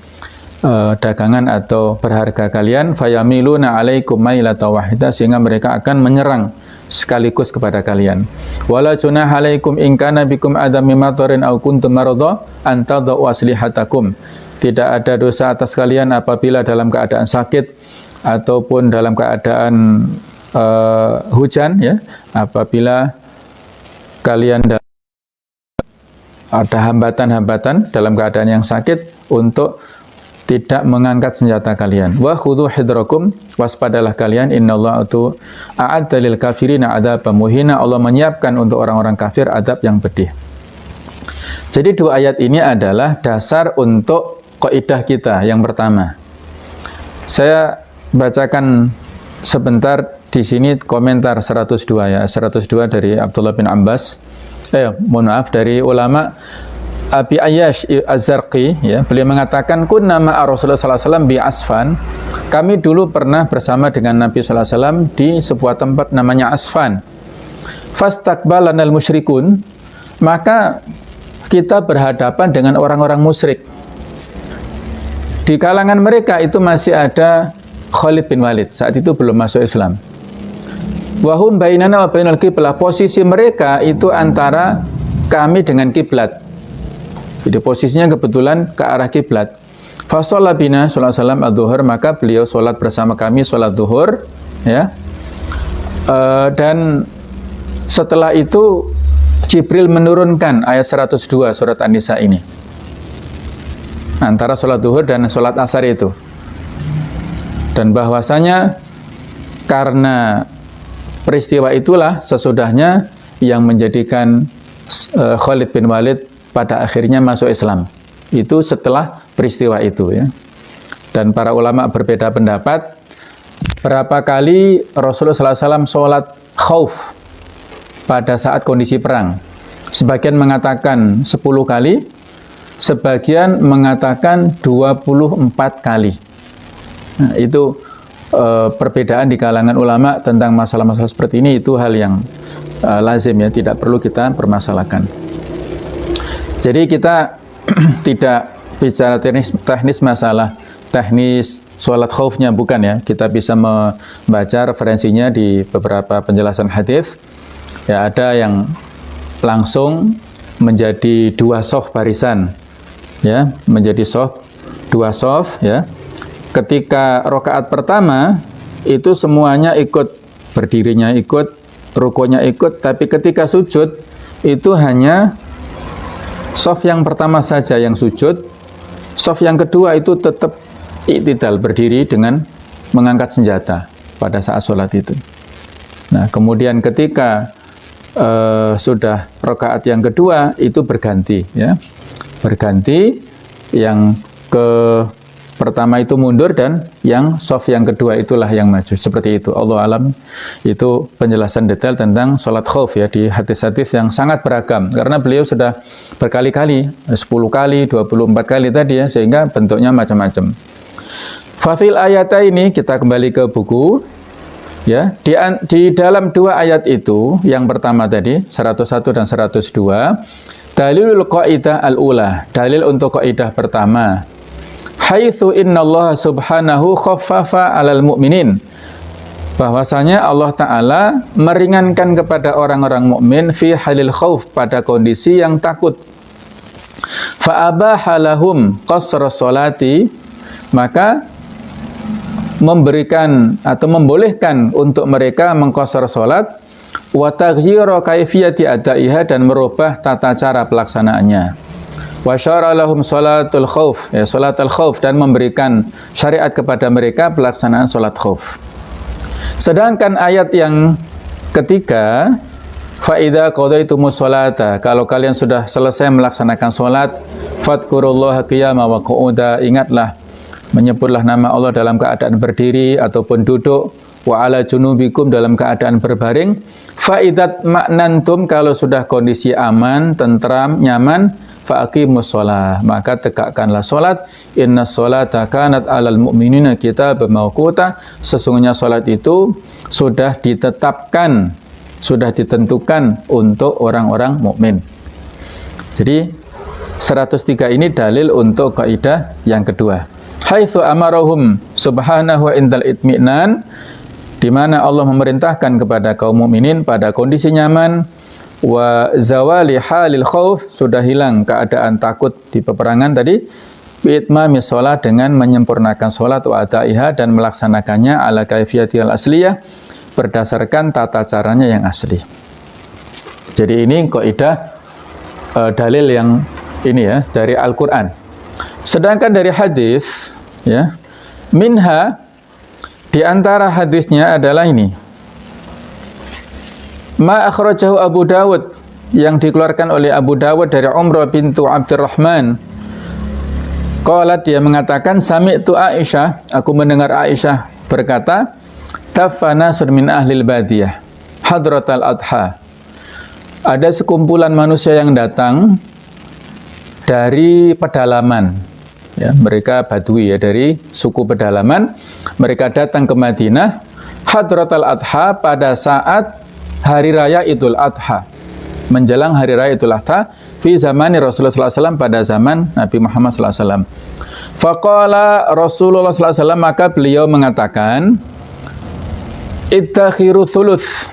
dagangan atau berharga kalian, fayamiluna alaikum mailata wahida, sehingga mereka akan menyerang sekaligus kepada kalian. Wala junah alaikum in kana bikum adam mimatorin au kuntum maradha an tadau aslihatakum, tidak ada dosa atas kalian apabila dalam keadaan sakit ataupun dalam keadaan hujan ya, apabila kalian ada hambatan-hambatan dalam keadaan yang sakit, untuk tidak mengangkat senjata kalian. Wa khudhu hidrakum, waspadalah kalian, innallaha a'adda lil kafirina adzaban muhina, Allah menyiapkan untuk orang-orang kafir adab yang pedih. Jadi dua ayat ini adalah dasar untuk kaidah kita yang pertama. Saya bacakan sebentar di sini komentar 102 ya, 102 dari Abdullah bin Abbas. Dari ulama Abi Ayyash Az-Zarqi ya, beliau mengatakan kunna ma'a Rasulullah sallallahu alaihi wasallam bi Asfan. Kami dulu pernah bersama dengan Nabi sallallahu alaihi wasallam di sebuah tempat namanya Asfan. Fastaqbalanal musyrikun, maka kita berhadapan dengan orang-orang musyrik. Di kalangan mereka itu masih ada Khalid bin Walid, saat itu belum masuk Islam. Wahum bainana wa bainal qiblah, posisi mereka itu antara kami dengan kiblat. Jadi posisinya kebetulan ke arah kiblat. Fa shalla bina sallallahu alaihi wasallam adzuhur, maka beliau salat bersama kami salat zuhur ya. Dan setelah itu Jibril menurunkan ayat 102 surat An-Nisa ini. Antara salat zuhur dan salat asar itu. Dan bahwasanya karena peristiwa itulah sesudahnya yang menjadikan Khalid bin Walid pada akhirnya masuk Islam. Itu setelah peristiwa itu ya. Dan para ulama berbeda pendapat berapa kali Rasulullah SAW sholat khauf pada saat kondisi perang. Sebagian mengatakan 10 kali, sebagian mengatakan 24 kali. Nah, itu perbedaan di kalangan ulama tentang masalah-masalah seperti ini, itu hal yang lazim ya, tidak perlu kita permasalahkan. Jadi kita tidak bicara teknis masalah teknis sholat khaufnya, bukan ya. Kita bisa membaca referensinya di beberapa penjelasan hadis. Ya, ada yang langsung menjadi 2 shaf barisan, ya, menjadi shaf 2 shaf ya. Ketika rakaat pertama itu semuanya ikut, berdirinya ikut, rukunya ikut, tapi ketika sujud itu hanya shaf yang pertama saja yang sujud, shaf yang kedua itu tetap i'tidal, berdiri dengan mengangkat senjata pada saat sholat itu. Nah, kemudian ketika sudah rakaat yang kedua itu berganti ya, berganti, yang ke pertama itu mundur dan yang shaf yang kedua itulah yang maju, seperti itu. Allah alam, itu penjelasan detail tentang sholat khauf ya, di hadis-hadis yang sangat beragam, karena beliau sudah berkali-kali, 10 kali, 24 kali tadi ya, sehingga bentuknya macam-macam. Fafil ayata ini, kita kembali ke buku ya, di dalam 2 ayat itu, yang pertama tadi 101 dan 102, dalilul qaidah al-ula, dalil untuk kaidah pertama, haitsu innallaha subhanahu khaffafa 'alal mu'minin, bahwasanya Allah Ta'ala meringankan kepada orang-orang mukmin fi halil khauf, pada kondisi yang takut. Fa abaha lahum qasra sholati, maka memberikan atau membolehkan untuk mereka mengqasar salat, wa taghyira kaifiyati adaiha, dan merubah tata cara pelaksanaannya. Wa syara lahum salatul khauf, ya, salatul khauf, dan memberikan syariat kepada mereka pelaksanaan salat khauf. Sedangkan ayat yang ketiga, fa idza qadaitumus sholata, kalau kalian sudah selesai melaksanakan salat, fadkurullaha qiyaman wa qu'uda, ingatlah, menyebutlah nama Allah dalam keadaan berdiri ataupun duduk, wa ala junubikum, dalam keadaan berbaring, fa idzat ma'nantum, kalau sudah kondisi aman, tentram, nyaman, fa'aqimus sholah, maka tegakkanlah sholat, inna sholata kanat alal mu'minina kitaban mawquta, sesungguhnya sholat itu sudah ditetapkan, sudah ditentukan untuk orang-orang mukmin. Jadi 103 ini dalil untuk kaidah yang kedua. Haitsu amarahum subhanahu indal itminan, di mana Allah memerintahkan kepada kaum mukminin pada kondisi nyaman, wa zawali halil khauf, sudah hilang keadaan takut di peperangan tadi, bi'itmami sholat, dengan menyempurnakan sholat, wa adaiha, dan melaksanakannya ala kaifiyatil asliyah, berdasarkan tata caranya yang asli. Jadi ini kaidah dalil yang ini ya, dari Al-Quran. Sedangkan dari hadis ya, minha, di antara hadisnya adalah ini, ma akhrajahu Abu Dawud, yang dikeluarkan oleh Abu Dawud dari Umrah bintu Abdurrahman. Qalat, dia mengatakan, sami'tu Aisyah, aku mendengar Aisyah berkata, kaffa nasun min ahlil badiyah hadratal adha. Ada sekumpulan manusia yang datang dari pedalaman, ya, mereka Badui, ya, dari suku pedalaman. Mereka datang ke Madinah hadratal adha pada saat hari raya Idul Adha, menjelang hari raya Idul Adha, fi zamani Rasulullah SAW, pada zaman Nabi Muhammad SAW. Faqala Rasulullah SAW, maka beliau mengatakan, idtakhiru thuluth,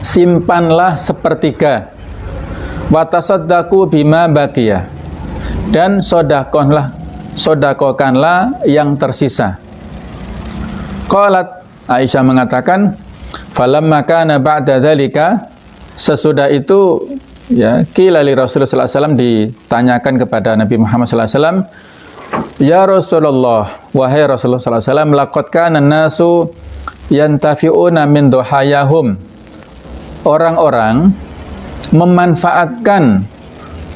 simpanlah sepertiga, watasaddaku bima baqiyah, dan sodakokanlah yang tersisa. Qalat, Aisyah mengatakan, falamma kana ba'da dzalika, sesudah itu, ya, qila li Rasulullah SAW, ditanyakan kepada Nabi Muhammad SAW, ya Rasulullah, wahai Rasulullah SAW, laqad kana nasu yantafi'una min duhayahum, orang-orang memanfaatkan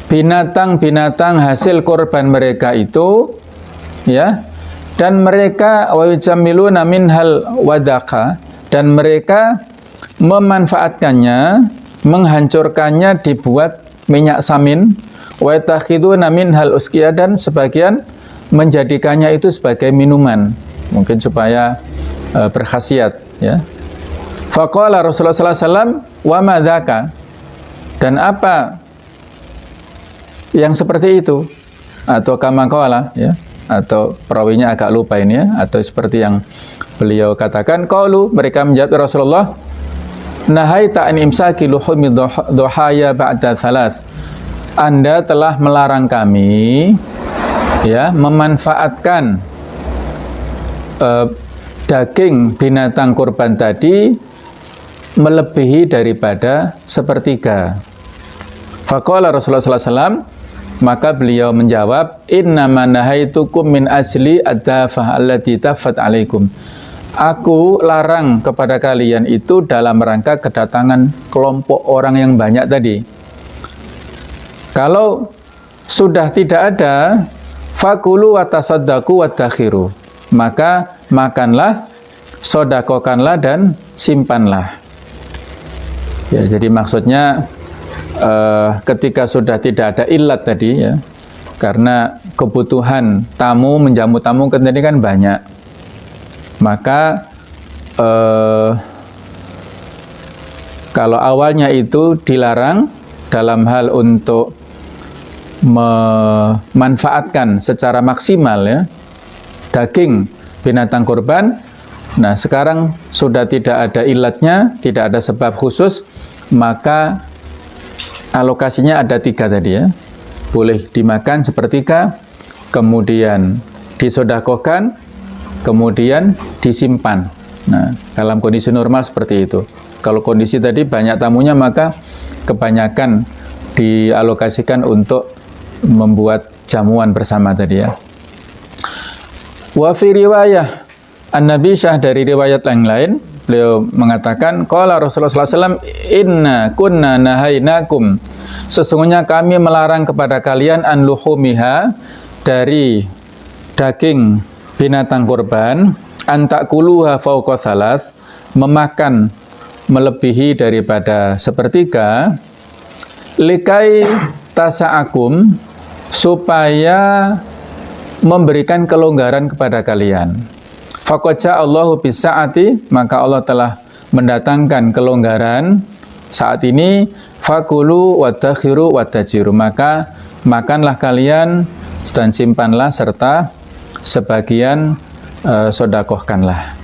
binatang-binatang hasil korban mereka itu, ya, dan mereka wa yujamiluna minhal wadaka, dan mereka memanfaatkannya, menghancurkannya, dibuat minyak samin, wa yatakhiduna minhal uskiya, dan sebagian menjadikannya itu sebagai minuman, mungkin supaya berkhasiat, ya. Faqala Rasulullah SAW, wa madzaka, dan apa yang seperti itu, atau kama qala, ya, atau perawinya agak lupa ini, ya, atau seperti yang beliau katakan, qalu, mereka menjawab, Rasulullah, nahaita an imsaki luhumi dhuhaya ba'da thalath, Anda telah melarang kami, ya, memanfaatkan daging binatang kurban tadi melebihi daripada sepertiga. Faqala Rasulullah SAW, maka beliau menjawab, innama nahaitukum min ajli ad-dafah allati tafat alaikum. Aku larang kepada kalian itu dalam rangka kedatangan kelompok orang yang banyak tadi. Kalau sudah tidak ada, fakulu wa tasaddaku wa takhiru, maka makanlah, sodakokanlah, dan simpanlah. Ya, jadi maksudnya ketika sudah tidak ada illat tadi, ya, karena kebutuhan tamu menjamu tamu tadi kan banyak, maka kalau awalnya itu dilarang dalam hal untuk memanfaatkan secara maksimal, ya, daging binatang kurban, nah sekarang sudah tidak ada illatnya, tidak ada sebab khusus, maka alokasinya ada 3 tadi, ya. Boleh dimakan sepertiga, kemudian disodakohkan, kemudian disimpan. Nah, dalam kondisi normal seperti itu. Kalau kondisi tadi banyak tamunya, maka kebanyakan dialokasikan untuk membuat jamuan bersama tadi, ya. Wa fi riwayah An-Nabi Syah, dari riwayat yang lain, beliau mengatakan, qala Rasulullah SAW, inna kunna nahainakum, sesungguhnya kami melarang kepada kalian an luhumiha, dari daging binatang kurban, antakuluha fauqa salas, memakan melebihi daripada sepertiga, likai tasa'akum, supaya memberikan kelonggaran kepada kalian. Faqad Allahu bisa'ati, maka Allah telah mendatangkan kelonggaran saat ini. Fakulu wadakhiru wadajiru, maka makanlah kalian dan simpanlah, serta sebagian sodakohkanlah.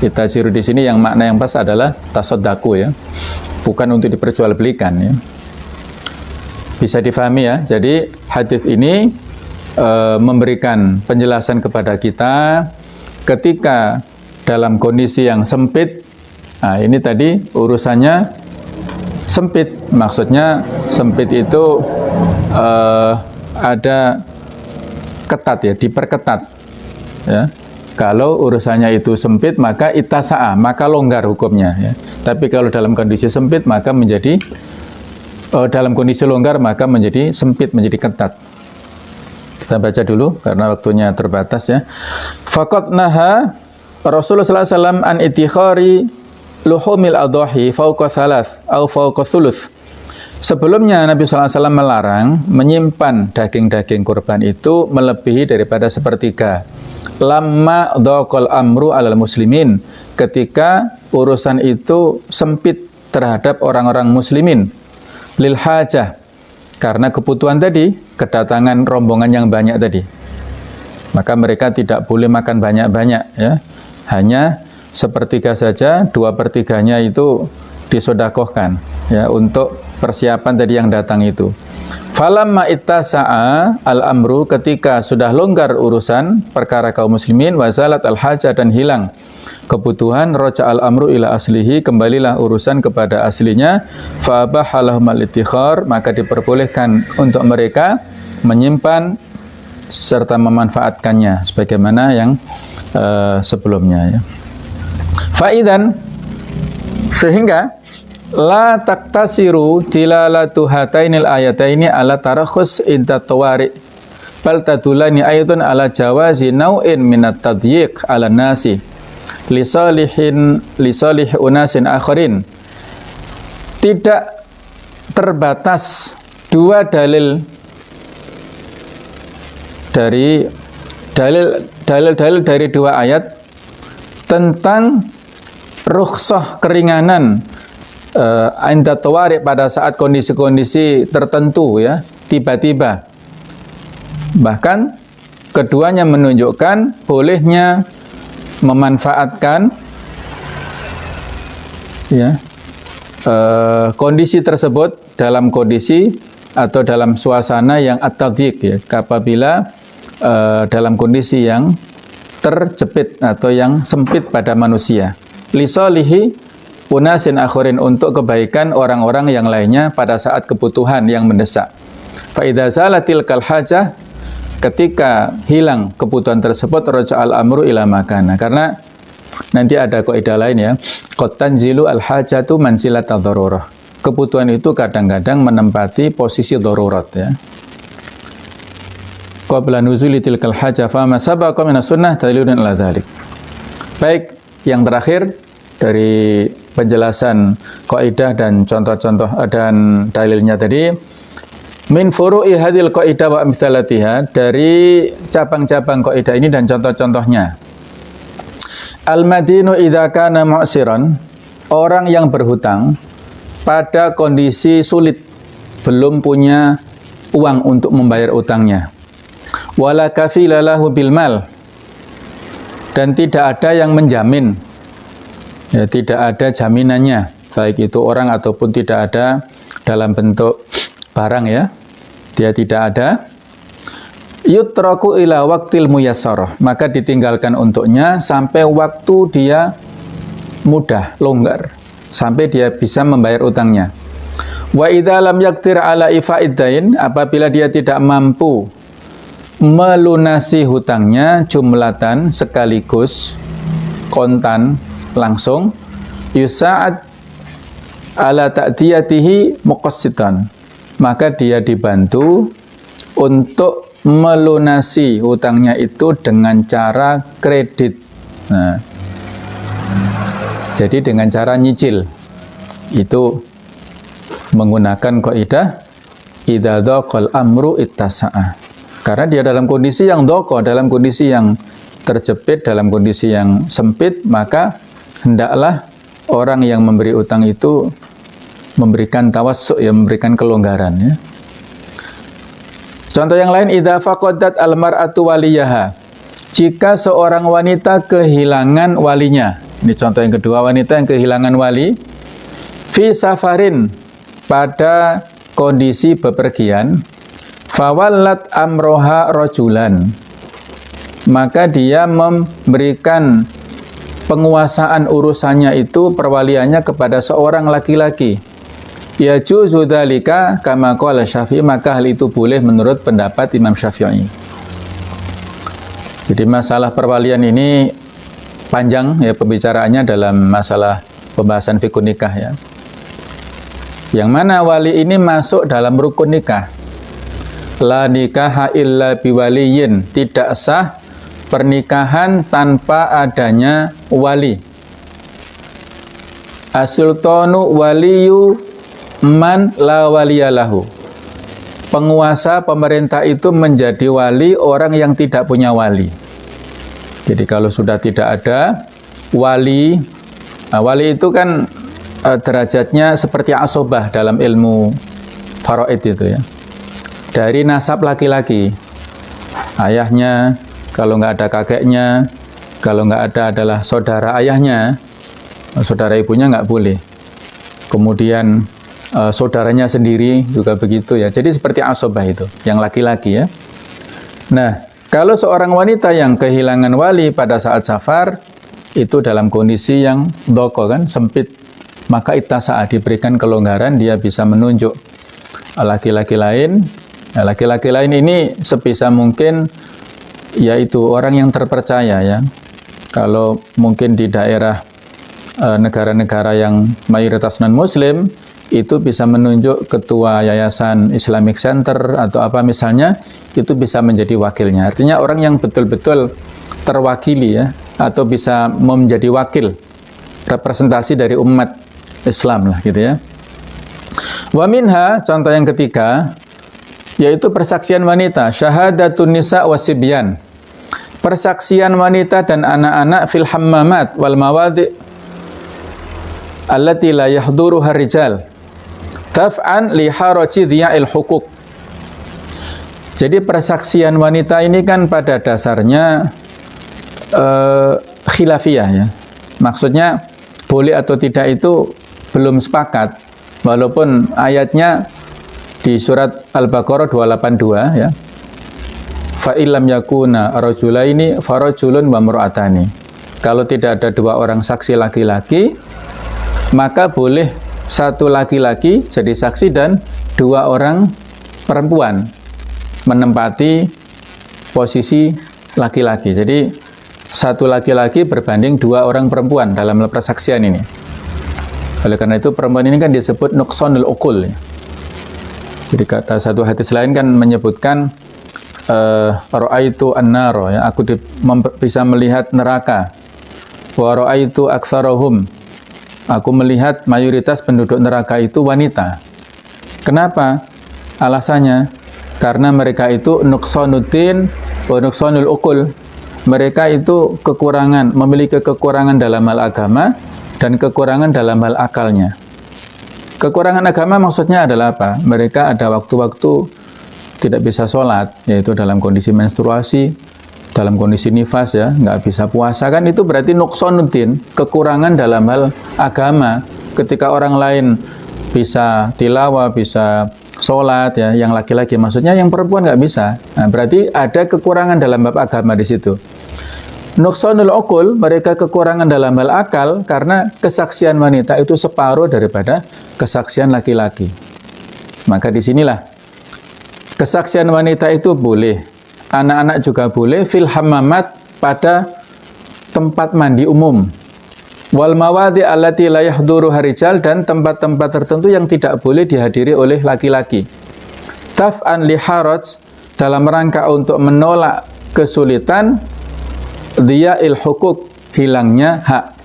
Itajiru di sini yang makna yang pas adalah tasodaku, ya, bukan untuk diperjualbelikan, ya. Bisa difahami, ya. Jadi hadis ini memberikan penjelasan kepada kita ketika dalam kondisi yang sempit. Nah, ini tadi urusannya sempit, maksudnya sempit itu ada ketat, ya, diperketat, ya. Kalau urusannya itu sempit, maka itasa'a, maka longgar hukumnya, ya. Tapi kalau dalam kondisi sempit, maka menjadi dalam kondisi longgar, maka menjadi sempit, menjadi ketat. Kita baca dulu karena waktunya terbatas, ya. Faqad naha Rasulullah sallallahu alaihi wasallam an itikhari luhumil adhahi fauqa thalath au fauqa thuluth. Sebelumnya Nabi sallallahu alaihi wasallam melarang menyimpan daging-daging kurban itu melebihi daripada sepertiga. Lamma dhaqal amru alal muslimin, ketika urusan itu sempit terhadap orang-orang muslimin, lil hajah, karena kebutuhan tadi, kedatangan rombongan yang banyak tadi, maka mereka tidak boleh makan banyak-banyak, ya, hanya sepertiga saja, 2/3-nya itu disodakohkan, ya, untuk persiapan tadi yang datang itu. Falamma ittasa'a al-amru, ketika sudah longgar urusan perkara kaum muslimin, wazalat al-hajah, dan hilang kebutuhan, roja al-amru ila aslihi, kembalilah urusan kepada aslinya, fabahalahum al-ittikhar, maka diperbolehkan untuk mereka menyimpan serta memanfaatkannya sebagaimana yang sebelumnya, ya. Faidan, sehingga la taktasiru dilalatu hatainil ayataini ala tarakhus inta tawari, bal tadulani ayatun ala jawazi nau'in minat tadyiq ala nasi li salih unasin akharin. Tidak terbatas dua dalil dari dua ayat tentang rukhsah, keringanan inda tawari, pada saat kondisi-kondisi tertentu, ya, tiba-tiba. Bahkan keduanya menunjukkan bolehnya memanfaatkan, ya, kondisi tersebut dalam kondisi atau dalam suasana yang at-tadyiq, ya, apabila dalam kondisi yang terjepit atau yang sempit pada manusia, li salihi unasin akhirin, untuk kebaikan orang-orang yang lainnya pada saat kebutuhan yang mendesak. Fa idza zalatil kal hajah, ketika hilang kebutuhan tersebut, raja al-amru ila makana, karena nanti ada kaidah lain, ya, qad tanzilu al hajatu manzilata darurah, kebutuhan itu kadang-kadang menempati posisi darurat, ya. Qabla nuzuli tilkal hajah fa ma sabaqa minas sunnah dalilun ala dzalik. Baik, yang terakhir dari penjelasan kaidah dan contoh-contoh dan dalilnya tadi, min furu'i hadil kaidah wa amsalatiha, dari cabang-cabang kaidah ini dan contoh-contohnya. Al-madinu idza kana mu'siran, orang yang berhutang pada kondisi sulit, belum punya uang untuk membayar utangnya. Wala kafila lahu bil mal, dan tidak ada yang menjamin, ya, tidak ada jaminannya, baik itu orang ataupun tidak ada dalam bentuk barang, ya, dia tidak ada. Yutraku ila waqtil muyassarah, maka ditinggalkan untuknya sampai waktu dia mudah, longgar, sampai dia bisa membayar utangnya. Wa idza lam yaqdir ala ifa'id dain, apabila dia tidak mampu melunasi hutangnya jumlatan, sekaligus, kontan, langsung, yusa'ad ala ta'diyatihi muqassitan, maka dia dibantu untuk melunasi hutangnya itu dengan cara kredit. Nah, jadi dengan cara nyicil, itu menggunakan kaidah idza dhaqal amru ittasa'a, karena dia dalam kondisi yang dhaqah, dalam kondisi yang terjepit, dalam kondisi yang sempit, maka hendaklah orang yang memberi utang itu memberikan tawassuk, ya, memberikan kelonggaran, ya. Contoh yang lain, idza faqadat al-mar'atu waliyaha, jika seorang wanita kehilangan walinya. Ini contoh yang kedua, wanita yang kehilangan wali, fi safarin, pada kondisi bepergian, fawallat amroha rajulan, maka dia memberikan penguasaan urusannya itu, perwaliannya, kepada seorang laki-laki. Yajuzu dzalika kama qala Syafi'i, maka hal itu boleh menurut pendapat Imam Syafi'i. Jadi masalah perwalian ini panjang, ya, pembicaraannya dalam masalah pembahasan fikih nikah, ya. Yang mana wali ini masuk dalam rukun nikah. La nikaha illa biwaliyin, tidak sah pernikahan tanpa adanya wali. As-sultanu waliyu man la waliyalahu. Penguasa pemerintah itu menjadi wali orang yang tidak punya wali. Jadi kalau sudah tidak ada wali, wali itu kan derajatnya seperti asobah dalam ilmu faraid itu ya. Dari nasab laki-laki, ayahnya, kalau nggak ada kakeknya, kalau nggak ada adalah saudara ayahnya, saudara ibunya nggak boleh. Kemudian saudaranya sendiri juga begitu ya. Jadi seperti asobah itu, yang laki-laki ya. Nah, kalau seorang wanita yang kehilangan wali pada saat safar, itu dalam kondisi yang doko kan, sempit, maka ittasa'a, diberikan kelonggaran, dia bisa menunjuk laki-laki lain. Nah, laki-laki lain ini sebisa mungkin yaitu orang yang terpercaya ya. Kalau mungkin di daerah negara-negara yang mayoritas non-muslim, itu bisa menunjuk ketua yayasan Islamic Center atau apa misalnya, itu bisa menjadi wakilnya. Artinya orang yang betul-betul terwakili ya, atau bisa menjadi wakil representasi dari umat Islam lah gitu ya. Wa minha, contoh yang ketiga, yaitu persaksian wanita, syahadatun nisa wasibyan. Persaksian wanita dan anak-anak fil hammamat wal mawadi' allati la yahduruha rijal taf'an li haraji dhiya'il hukuk. Jadi persaksian wanita ini kan pada dasarnya khilafiyah ya. Maksudnya boleh atau tidak itu belum sepakat, walaupun ayatnya di surat Al-Baqarah 282 ya. Fa illam yakuna rajulaini farajulun wa mar'atani. Kalau tidak ada dua orang saksi laki-laki, maka boleh satu laki-laki jadi saksi dan dua orang perempuan menempati posisi laki-laki. Jadi satu laki-laki berbanding dua orang perempuan dalam persaksian ini. Oleh karena itu perempuan ini kan disebut nuqsanul uqul. Jadi kata satu hadis lain kan menyebutkan ra'aitu an-nara, ya, aku bisa melihat neraka. Wa ra'aitu aktsarahum, aku melihat mayoritas penduduk neraka itu wanita. Kenapa? Alasannya karena mereka itu nuqsanuddin wa nuqsanul uqul. Mereka itu kekurangan, memiliki kekurangan dalam hal agama dan kekurangan dalam hal akalnya. Kekurangan agama maksudnya adalah apa? Mereka ada waktu-waktu tidak bisa sholat, yaitu dalam kondisi menstruasi, dalam kondisi nifas ya, nggak bisa puasa, kan itu berarti nuqsanuddin, kekurangan dalam hal agama. Ketika orang lain bisa tilawah, bisa sholat ya, yang laki-laki, maksudnya yang perempuan nggak bisa. Nah, berarti ada kekurangan dalam bab agama di situ. Nuqsanul uqul, mereka kekurangan dalam hal akal karena kesaksian wanita itu separuh daripada kesaksian laki-laki. Maka disinilah kesaksian wanita itu boleh, anak-anak juga boleh, fil hammamat, pada tempat mandi umum, wal mawadi allati la yahduruha rijal, dan tempat-tempat tertentu yang tidak boleh dihadiri oleh laki-laki. Taf'an li haraj, dalam rangka untuk menolak kesulitan, dhiya'il hukuk, hilangnya hak.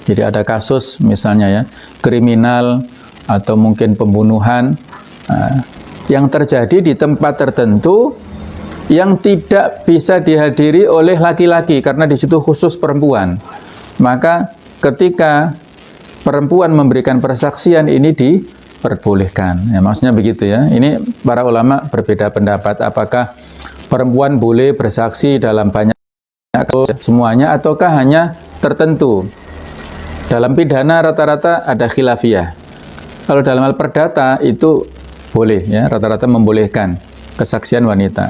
Jadi ada kasus misalnya ya, kriminal atau mungkin pembunuhan yang terjadi di tempat tertentu yang tidak bisa dihadiri oleh laki-laki karena di situ khusus perempuan. Maka ketika perempuan memberikan persaksian ini diperbolehkan. Ya, maksudnya begitu ya. Ini para ulama berbeda pendapat apakah perempuan boleh bersaksi dalam banyak semuanya ataukah hanya tertentu. Dalam pidana rata-rata ada khilafiyah. Kalau dalam hal perdata itu boleh ya, rata-rata membolehkan kesaksian wanita.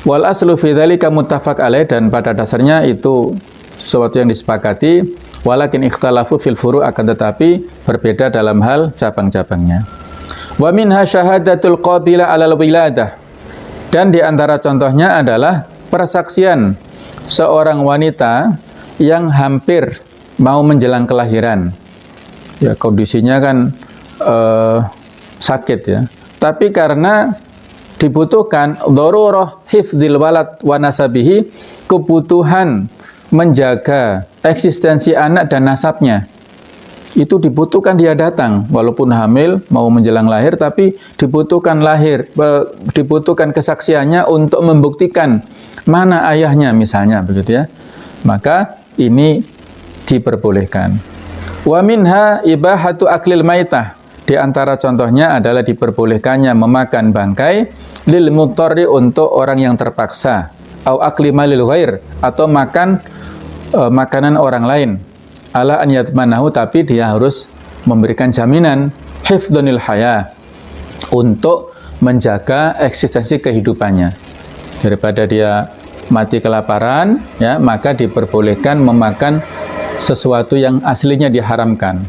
Wal aslu fi dzalika muttafaq alaih, dan pada dasarnya itu sesuatu yang disepakati, walakin ikhtalafu fil furu', akan tetapi berbeda dalam hal cabang-cabangnya. Wa minha syahadatul qabila 'alal wiladah, dan di antara contohnya adalah persaksian seorang wanita yang hampir mau menjelang kelahiran. Ya, kondisinya kan sakit ya, tapi karena dibutuhkan darurah hifdzil walad wa nasabihi, kebutuhan menjaga eksistensi anak dan nasabnya. Itu dibutuhkan dia datang, walaupun hamil, mau menjelang lahir, tapi dibutuhkan dibutuhkan kesaksiannya untuk membuktikan mana ayahnya misalnya, begitu ya. Maka ini diperbolehkan. Wa minha ibahatu aklil maitah. Di antara contohnya adalah diperbolehkannya memakan bangkai lil muttarri untuk orang yang terpaksa, au akli malil ghair, atau makan makanan orang lain. Ala an yatmanahu, tapi dia harus memberikan jaminan hifdzunil haya, untuk menjaga eksistensi kehidupannya. Daripada dia mati kelaparan, ya, maka diperbolehkan memakan sesuatu yang aslinya diharamkan.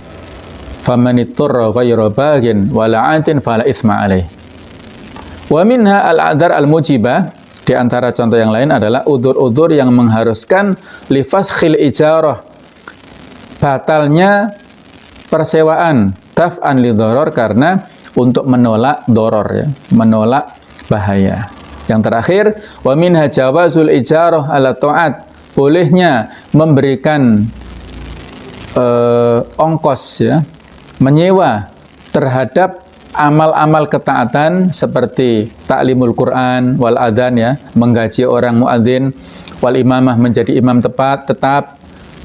Famanitturra ghayra baghin wala 'atin fala itsma alaih. Wa minha al-a'dzar al-mujibah. Di antara contoh yang lain adalah udzur-udzur yang mengharuskan li faskhil ijarah, batalnya persewaan, daf'an li doror, karena untuk menolak doror, ya, menolak bahaya. Yang terakhir, wa minha jawazul ijarah ala ta'at, bolehnya memberikan ongkos, ya, menyewa terhadap amal-amal ketaatan seperti ta'limul Quran wal adzan, ya, menggaji orang muadzin, wal imamah, menjadi imam tetap,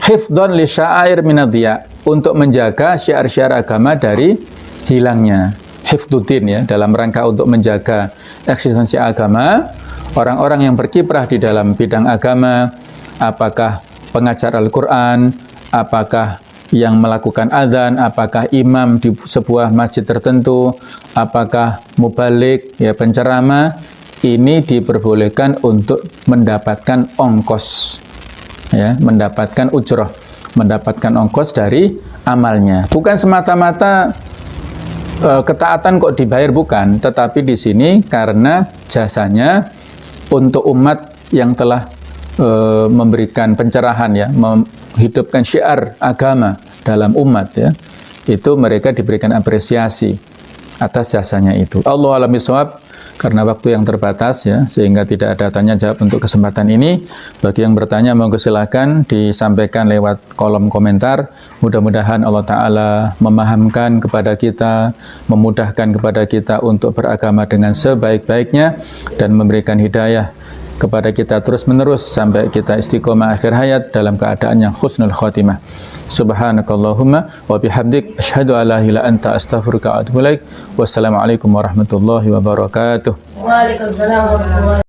hifdzon li sya'air minadhiya, untuk menjaga syiar-syiar agama dari hilangnya. Hifdzuddin, ya, dalam rangka untuk menjaga eksistensi agama. Orang-orang yang berkiprah di dalam bidang agama, apakah pengajar Al-Quran, apakah yang melakukan adzan, apakah imam di sebuah masjid tertentu, apakah mubalik, ya, penceramah, ini diperbolehkan untuk mendapatkan ongkos, ya, mendapatkan ujrah, mendapatkan ongkos dari amalnya. Bukan semata-mata ketaatan kok dibayar, bukan, tetapi di sini karena jasanya untuk umat yang telah memberikan pencerahan, ya, menghidupkan syiar agama dalam umat, ya, itu mereka diberikan apresiasi atas jasanya itu. Allahu a'lam bishawab. Karena waktu yang terbatas, ya, sehingga tidak ada tanya jawab untuk kesempatan ini. Bagi yang bertanya, monggo silakan disampaikan lewat kolom komentar. Mudah-mudahan Allah Ta'ala memahamkan kepada kita, memudahkan kepada kita untuk beragama dengan sebaik-baiknya, dan memberikan hidayah kepada kita terus-menerus sampai kita istiqomah akhir hayat dalam keadaan yang husnul khotimah. Subhanakallahumma wa bihamdik, asyhadu an la ilaha illa anta, astaghfiruka wa atubu ilaik. Wassalamualaikum warahmatullahi wabarakatuh. Waalaikumsalam warahmatullahi wabarakatuh.